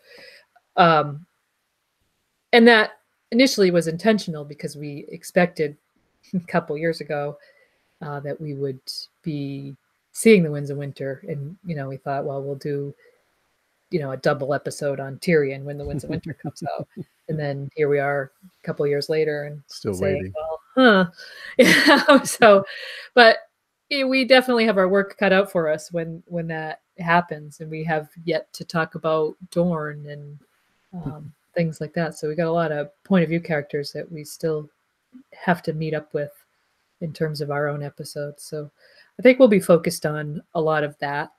And that initially was intentional, because we expected a couple years ago that we would be seeing the Winds of Winter. And, we thought, well, we'll do, a double episode on Tyrion when the Winds of Winter comes out. And then here we are a couple years later and
still waiting.
Well, so, but we definitely have our work cut out for us when that happens. And we have yet to talk about Dorne and things like that. So we got a lot of point of view characters that we still have to meet up with in terms of our own episodes. So I think we'll be focused on a lot of that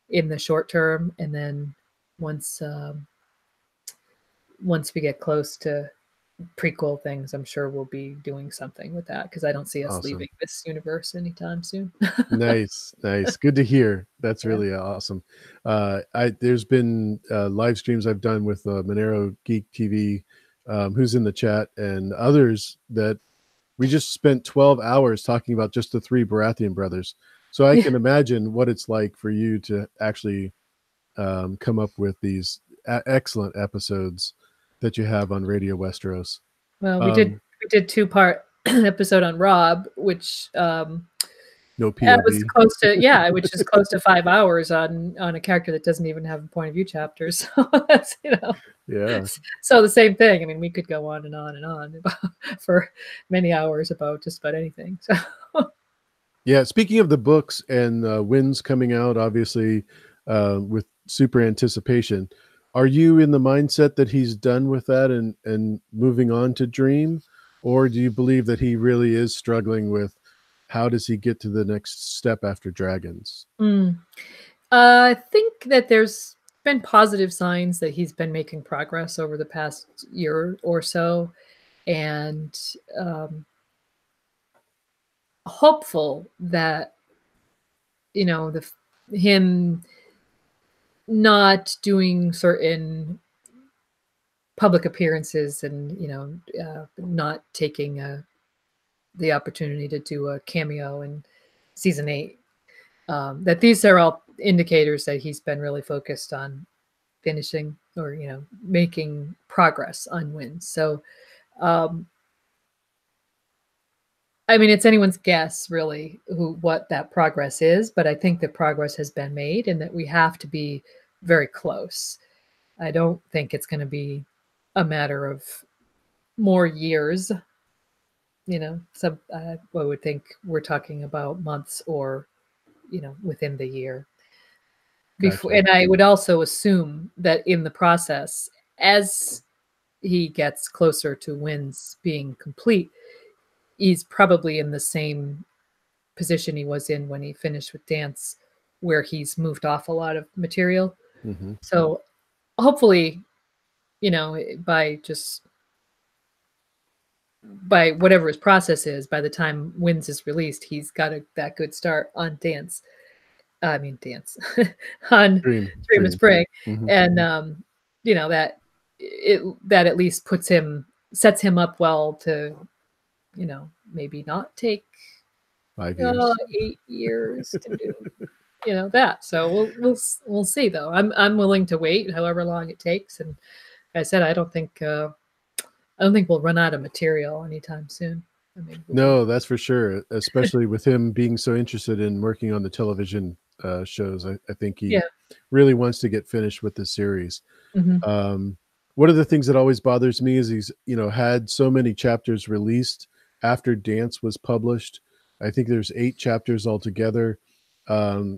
in the short term. And then once we get close to prequel things, I'm sure we'll be doing something with that, because I don't see us leaving this universe anytime soon.
Nice. Good to hear. That's really awesome. There's been live streams I've done with Monero Geek TV, who's in the chat, and others that we just spent 12 hours talking about just the 3 Baratheon brothers. So I can imagine what it's like for you to actually come up with these excellent episodes that you have on Radio Westeros.
Well, we did 2-part episode on Robb, which
no POV.
was close to which is close to 5 hours on a character that doesn't even have a point of view chapter. So that's So the same thing. I mean, we could go on and on and on for many hours about just about anything. So
yeah, speaking of the books and Winds coming out, obviously with super anticipation. Are you in the mindset that he's done with that and moving on to Dream? Or do you believe that he really is struggling with how does he get to the next step after Dragons?
I think that there's been positive signs that he's been making progress over the past year or so. And hopeful that, him not doing certain public appearances and not taking the opportunity to do a cameo in season 8, that these are all indicators that he's been really focused on finishing or making progress on Winds. So I mean, it's anyone's guess, really, what that progress is, but I think that progress has been made and that we have to be very close. I don't think it's going to be a matter of more years. So I would think we're talking about months or, within the year. Gotcha. And I would also assume that in the process, as he gets closer to Winds being complete, he's probably in the same position he was in when he finished with Dance, where he's moved off a lot of material.
Mm-hmm.
So hopefully, by whatever his process is, by the time Winds is released, he's got that good start on Dance. On Dream of Spring. Mm-hmm. And, that at least sets him up well to, maybe not take
5 years,
8 years to do, that. So we'll see though. I'm willing to wait however long it takes. And like I said, I don't think we'll run out of material anytime soon. I mean,
no, that's for sure. Especially with him being so interested in working on the television shows. I think he really wants to get finished with the series.
Mm-hmm.
One of the things that always bothers me is he's, had so many chapters released after Dance was published. I think there's 8 chapters altogether.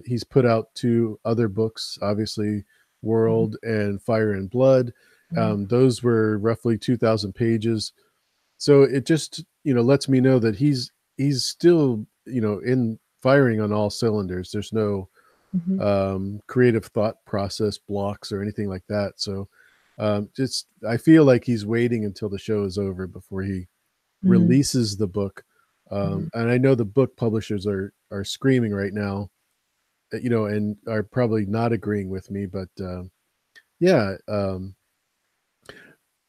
He's put out 2 other books, obviously World and Fire and Blood. Those were roughly 2,000 pages. So it just, lets me know that he's he's still, in firing on all cylinders. There's no creative thought process blocks or anything like that. So just I feel like he's waiting until the show is over before he releases the book. And I know the book publishers are screaming right now, and are probably not agreeing with me, but yeah.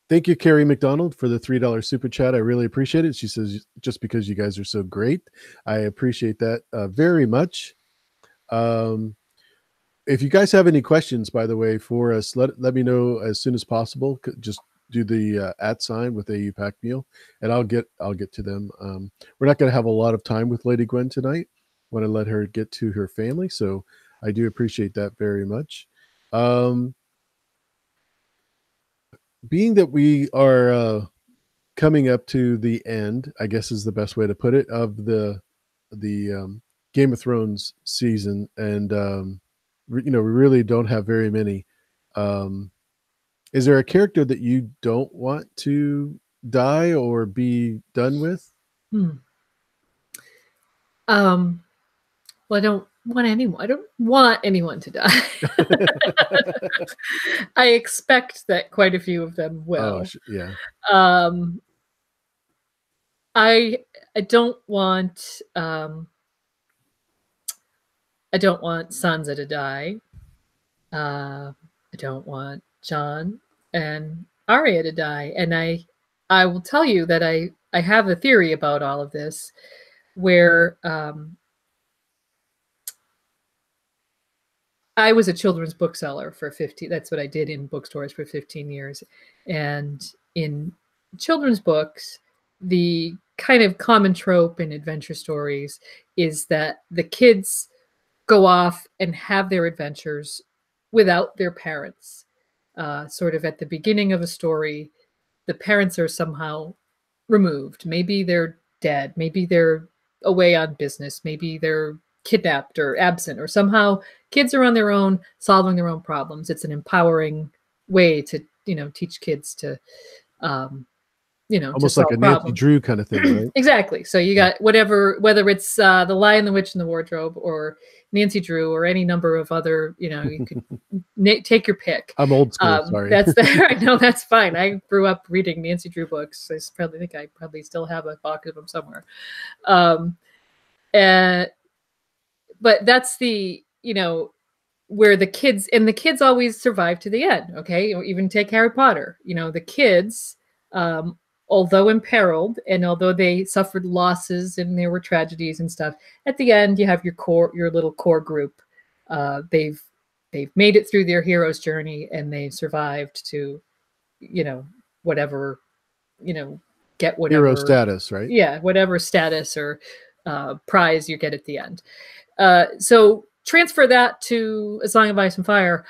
Thank you, Carrie McDonald, for the $3 super chat. I really appreciate it. She says, just because you guys are so great. I appreciate that very much. If you guys have any questions, by the way, for us, let me know as soon as possible. Just do the @ sign with AU Packmule, and I'll get to them. We're not going to have a lot of time with Lady Gwen tonight. Want to let her get to her family, so I do appreciate that very much. Being that we are coming up to the end, I guess is the best way to put it, of the Game of Thrones season, and we really don't have very many. Is there a character that you don't want to die or be done with?
Well, I don't want anyone to die. I expect that quite a few of them will.
Yeah.
I don't want Sansa to die. I don't want Jon and Arya to die. And I will tell you that I have a theory about all of this, where I was a children's bookseller for 15. That's what I did in bookstores for 15 years. And in children's books, the kind of common trope in adventure stories is that the kids go off and have their adventures without their parents. Sort of at the beginning of a story, the parents are somehow removed. Maybe they're dead. Maybe they're away on business. Maybe they're kidnapped or absent, or somehow kids are on their own, solving their own problems. It's an empowering way to, teach kids to,
almost
to
like a Nancy Drew kind of thing, right?
Exactly. So you got whether it's The Lion, the Witch, and the Wardrobe, or Nancy Drew, or any number of other, you could take your pick.
I'm old school. Sorry.
I know that's fine. I grew up reading Nancy Drew books. I probably still have a box of them somewhere. But that's the, where the kids always survive to the end. Okay. Or even take Harry Potter, the kids, although imperiled and although they suffered losses and there were tragedies and stuff, at the end you have your little core group. They've made it through their hero's journey, and they survived to, whatever, get whatever
hero status, right?
Yeah, whatever status or prize you get at the end. So transfer that to A Song of Ice and Fire.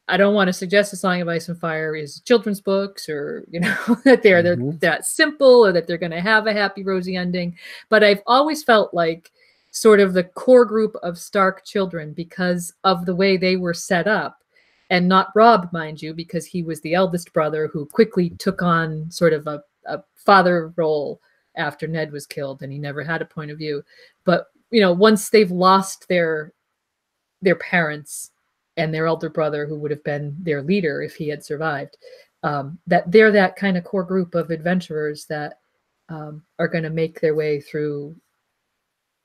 I don't want to suggest A Song of Ice and Fire is children's books, or, that they're that simple, or that they're going to have a happy, rosy ending. But I've always felt like sort of the core group of Stark children, because of the way they were set up, and not Robb, mind you, because he was the eldest brother who quickly took on sort of a father role after Ned was killed, and he never had a point of view. But, once they've lost their parents and their elder brother, who would have been their leader if he had survived, that they're that kind of core group of adventurers that are going to make their way through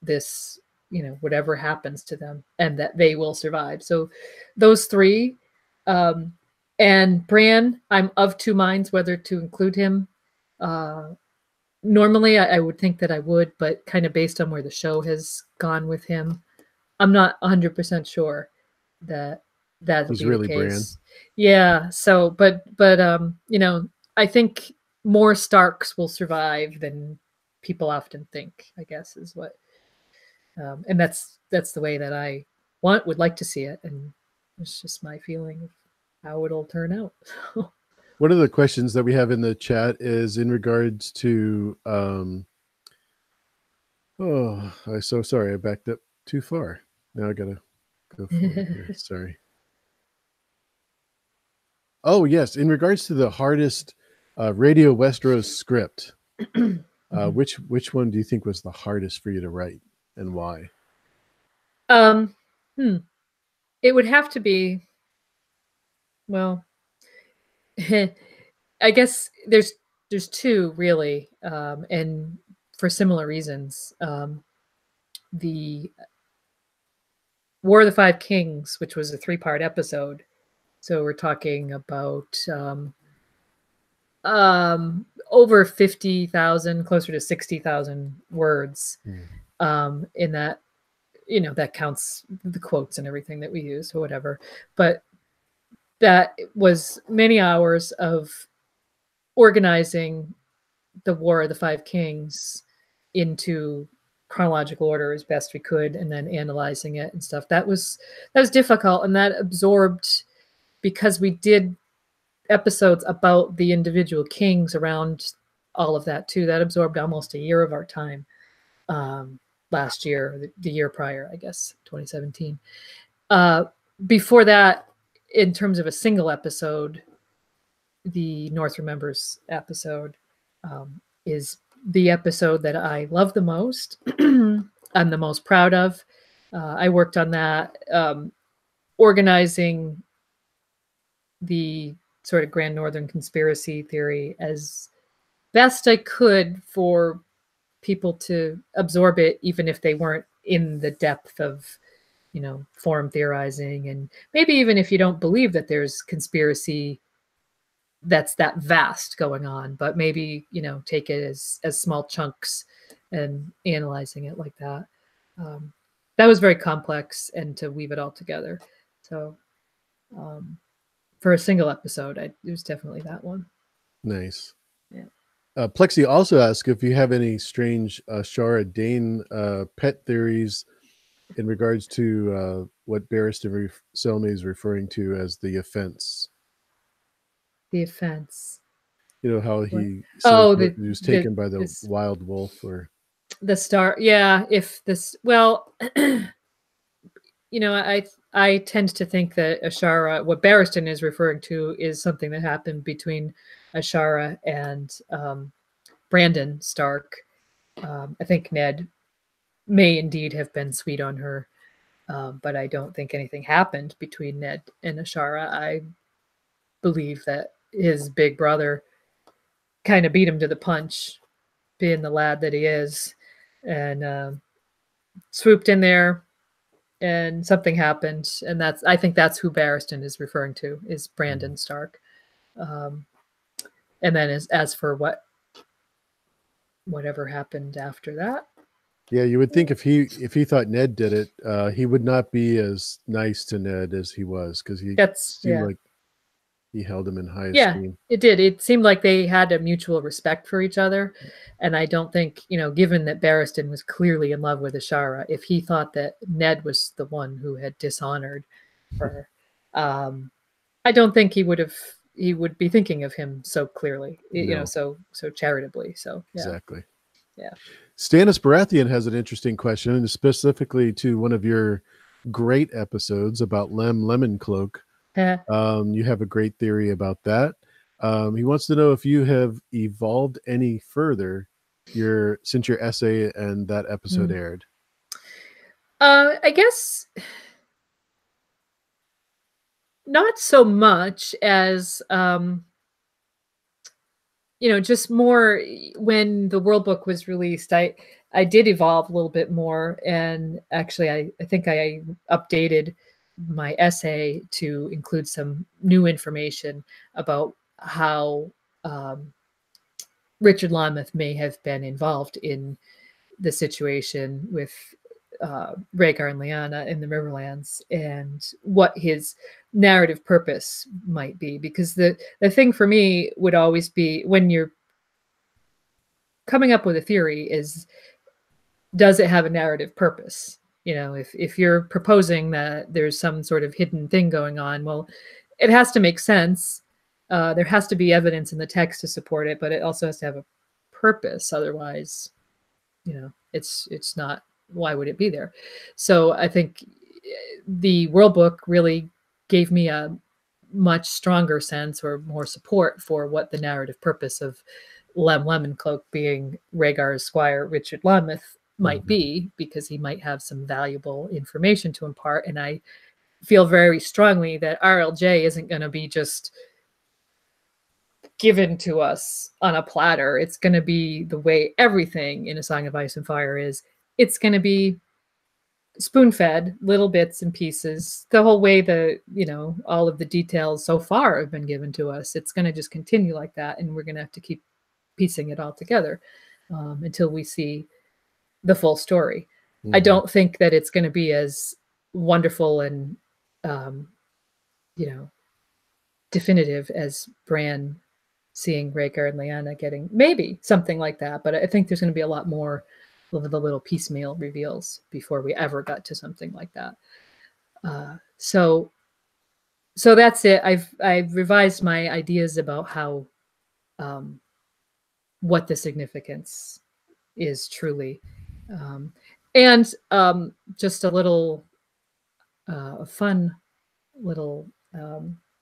this, whatever happens to them, and that they will survive. So those three, and Bran, I'm of two minds whether to include him. Normally I would think that I would, but kind of based on where the show has gone with him, I'm not 100% sure that that'll be really the case. Bran. Yeah. So, but I think more Starks will survive than people often think, I guess, is what, and that's the way that I would like to see it. And it's just my feeling of how it'll turn out.
One of the questions that we have in the chat is in regards to, I'm so sorry. I backed up too far. Now I got to go forward here. Sorry. Oh, yes. In regards to the hardest Radio Westeros script, Which one do you think was the hardest for you to write, and why?
It would have to be, well, I guess there's two really, and for similar reasons. The War of the Five Kings, which was a 3-part episode, so we're talking about over 50,000, closer to 60,000 words. In that, that counts the quotes and everything that we use or whatever. But that was many hours of organizing the War of the Five Kings into chronological order as best we could, and then analyzing it and stuff. That was difficult, and that absorbed, because we did episodes about the individual kings around all of that too. That absorbed almost a year of our time. Last year, the year prior, I guess, 2017. Before that, in terms of a single episode, the North Remembers episode is the episode that I love the most. I'm the most proud of. I worked on that, organizing the sort of Grand Northern Conspiracy theory as best I could for people to absorb it, even if they weren't in the depth of, forum theorizing, and maybe even if you don't believe that there's conspiracy that's that vast going on, but maybe, take it as small chunks and analyzing it like that. That was very complex, and to weave it all together. So for a single episode, it was definitely that one.
Nice.
Yeah.
Plexi also asked if you have any strange Shara Dane pet theories in regards to what Barristan Selmy is referring to as the offense.
The offense.
How he says he was taken by the wild wolf, or
the star. Yeah. If this, well, I tend to think that Ashara, what Barristan is referring to, is something that happened between Ashara and Brandon Stark. I think Ned may indeed have been sweet on her, but I don't think anything happened between Ned and Ashara. I believe that his big brother kind of beat him to the punch, being the lad that he is, and swooped in there, and something happened, and I think that's who Barristan is referring to, is Brandon Stark. And then as for whatever happened after that.
Yeah, you would think if he thought Ned did it, he would not be as nice to Ned as he was, because he seemed like he held him in high esteem.
It did. It seemed like they had a mutual respect for each other. And I don't think, given that Barristan was clearly in love with Ashara, if he thought that Ned was the one who had dishonored her, I don't think he would be thinking of him so clearly, so charitably. So yeah.
Exactly.
Yeah.
Stannis Baratheon has an interesting question, and specifically to one of your great episodes about Lemon Cloak. You have a great theory about that. He wants to know if you have evolved any further since your essay and that episode aired.
I guess not so much as just more when the World Book was released. I did evolve a little bit more, and actually I think I updated my essay to include some new information about how Richard Lambeth may have been involved in the situation with Rhaegar and Lyanna in the Riverlands, and what his narrative purpose might be. Because the thing for me would always be, when you're coming up with a theory, is, does it have a narrative purpose? If you're proposing that there's some sort of hidden thing going on, well, it has to make sense. There has to be evidence in the text to support it, but it also has to have a purpose. Otherwise, it's not, why would it be there? So I think the World Book really gave me a much stronger sense, or more support, for what the narrative purpose of Lemoncloak being Rhaegar's squire, Richard Monmouth, might be, because he might have some valuable information to impart. And I feel very strongly that RLJ isn't going to be just given to us on a platter. It's going to be the way everything in A Song of Ice and Fire is. It's going to be spoon-fed, little bits and pieces, the whole way all of the details so far have been given to us. It's going to just continue like that, and we're going to have to keep piecing it all together until we see the full story. I don't think that it's going to be as wonderful and definitive as Bran seeing Rhaegar and Lyanna getting, maybe something like that, but I think there's going to be a lot more of the little piecemeal reveals before we ever got to something like that. So that's it. I've revised my ideas about how what the significance is truly, and just a little fun little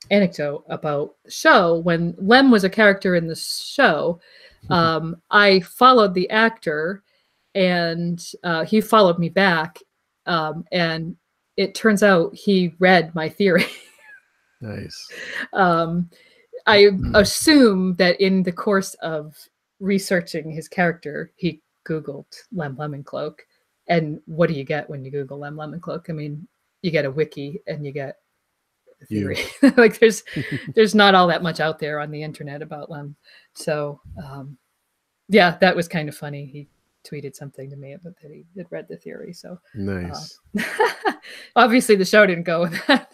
anecdote about the show. When Lem was a character in the show, I followed the actor, and he followed me back, and it turns out he read my theory.
Nice.
I assume that in the course of researching his character, he Googled Lemoncloak. And what do you get when you Google Lemoncloak? I mean, you get a wiki and you get a theory. Like there's not all that much out there on the internet about Lem. So yeah, that was kind of funny. He tweeted something to me about that he had read the theory. So
nice.
Obviously the show didn't go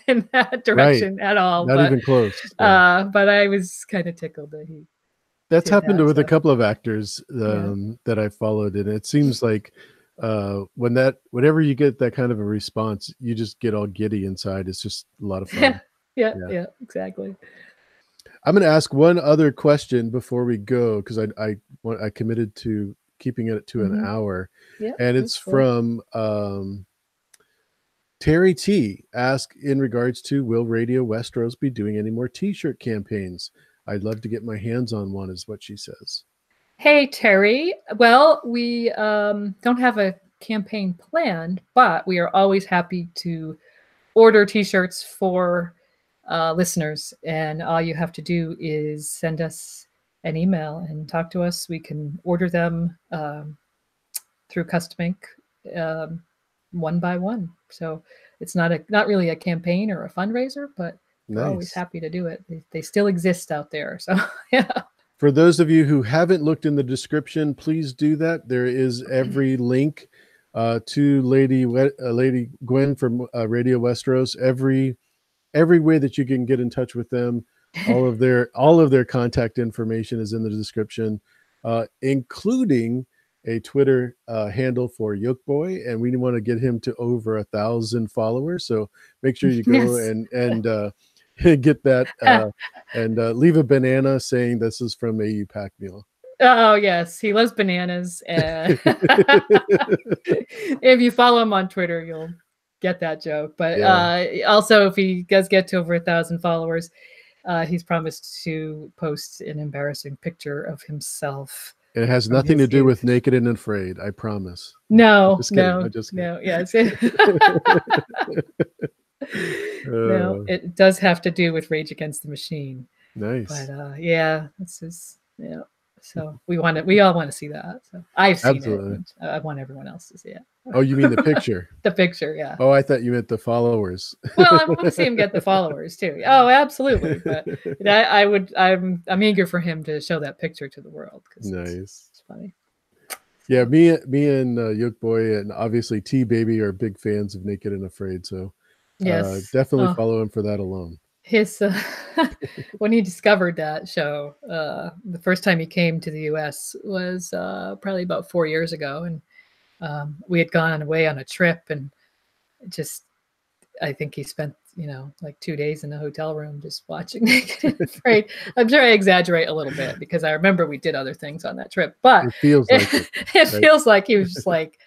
in that direction at all.
Not even close.
But I was kind of tickled that he.
That's happened with a couple of actors that I followed, and it seems like whenever you get that kind of a response, you just get all giddy inside. It's just a lot of fun.
Yeah, exactly.
I'm going to ask one other question before we go, because I committed to keeping it to an hour, and it's from Terry T. Ask in regards to, will Radio Westeros be doing any more T-shirt campaigns? I'd love to get my hands on one, is what she says.
Hey, Terry. Well, we don't have a campaign planned, but we are always happy to order T-shirts for listeners. And all you have to do is send us an email and talk to us. We can order them through Custom Ink one by one. So it's not really a campaign or a fundraiser, but we're always happy to do it. They still exist out there. So yeah.
For those of you who haven't looked in the description, please do that. There is every link to Lady Gwen from Radio Westeros. Every way that you can get in touch with them. All of their contact information is in the description, including a Twitter handle for Yolkboy, and we want to get him to over 1,000 followers. So make sure you go and get that and leave a banana saying this is from AU Packmule.
Oh yes, he loves bananas. And if you follow him on Twitter, you'll get that joke. But also, if he does get to over 1,000 followers, he's promised to post an embarrassing picture of himself.
It has nothing to do with Naked and Afraid, I promise.
No. Yes. No, it does have to do with Rage Against the Machine.
Nice.
But this is so we all want to see that. So I've seen it. I want everyone else to see it.
Oh, you mean the picture?
The picture, yeah.
Oh, I thought you meant the followers.
Well, I want to see him get the followers too. Oh, absolutely. But I'm eager for him to show that picture to the world.
Nice.
It's funny.
Yeah, me and Yolkboy and obviously T Baby are big fans of Naked and Afraid. So
yes,
definitely follow him for that alone.
His when he discovered that show, the first time he came to the US was probably about 4 years ago, and we had gone away on a trip, and I think he spent like 2 days in a hotel room just watching Naked and Afraid. I'm sure I exaggerate a little bit because I remember we did other things on that trip, but
it feels like
it feels like he was just like,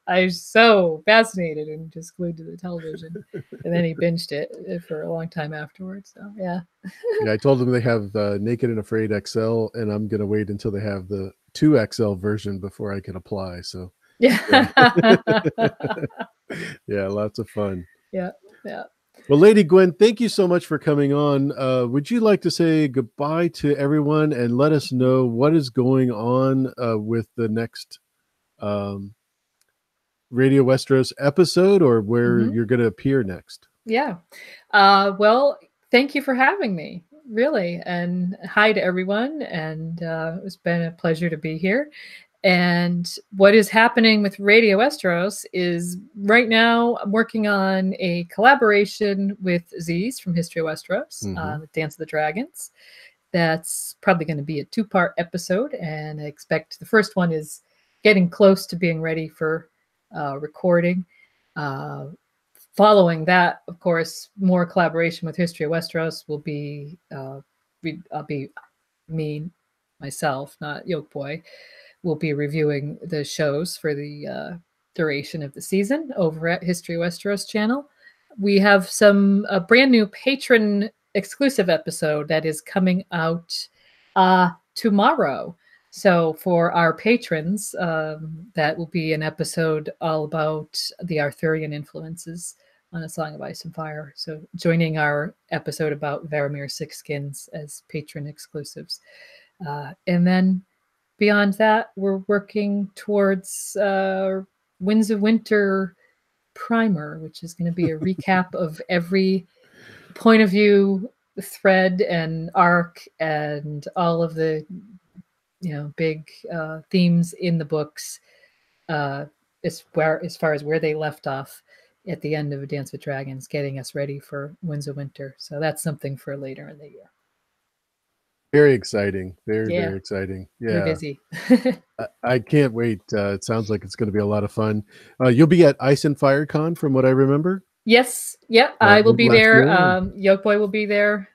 I was so fascinated and just glued to the television. And then he binged it for a long time afterwards. So yeah.
Yeah, I told them they have Naked and Afraid XL, and I'm gonna wait until they have the 2XL version before I can apply. So
Yeah.
yeah, lots of fun.
Yeah. Yeah.
Well, Lady Gwen, thank you so much for coming on. Would you like to say goodbye to everyone and let us know what is going on with the next Radio Westeros episode, or where you're going to appear next?
Yeah. Well, thank you for having me, really. And hi to everyone. And it's been a pleasure to be here. And what is happening with Radio Westeros is right now I'm working on a collaboration with Aziz from History of Westeros, the Dance of the Dragons. That's probably going to be a 2-part episode. And I expect the first one is getting close to being ready for recording. Following that, of course, more collaboration with History of Westeros will be, I'll be me, myself, not Yolkboy, will be reviewing the shows for the duration of the season over at History of Westeros channel. We have some brand new patron exclusive episode that is coming out tomorrow. So for our patrons, that will be an episode all about the Arthurian influences on A Song of Ice and Fire. So joining our episode about Varamir Sixskins as patron exclusives. And then beyond that, we're working towards Winds of Winter Primer, which is going to be a recap of every point of view thread and arc and all of the big themes in the books as far as where they left off at the end of A Dance with Dragons, getting us ready for Winds of Winter. So that's something for later in the year.
Very exciting. Very exciting. Yeah.
Be busy.
I can't wait. It sounds like it's going to be a lot of fun. You'll be at Ice and Fire Con, from what I remember.
Yes. Yep. I will be there. Yolkboy will be there.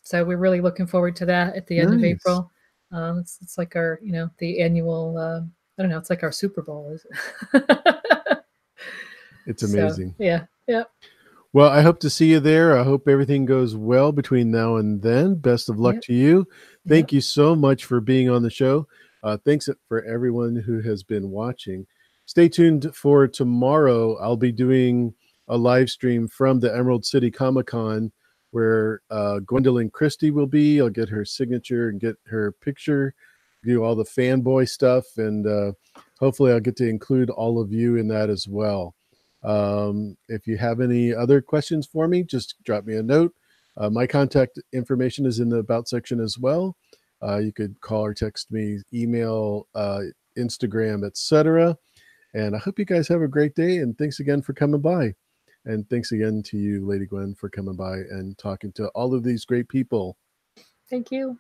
So we're really looking forward to that at the end of April. It's like our, the annual, I don't know, it's like our Super Bowl, is it?
It's amazing.
So, yeah. Yeah.
Well, I hope to see you there. I hope everything goes well between now and then. Best of luck to you. Thank you so much for being on the show. Thanks for everyone who has been watching. Stay tuned for tomorrow. I'll be doing a live stream from the Emerald City Comic-Con where Gwendolyn Christie will be. I'll get her signature and get her picture, do all the fanboy stuff, and hopefully I'll get to include all of you in that as well. If you have any other questions for me, just drop me a note. My contact information is in the About section as well. You could call or text me, email, Instagram, etc. And I hope you guys have a great day, and thanks again for coming by. And thanks again to you, Lady Gwen, for coming by and talking to all of these great people.
Thank you.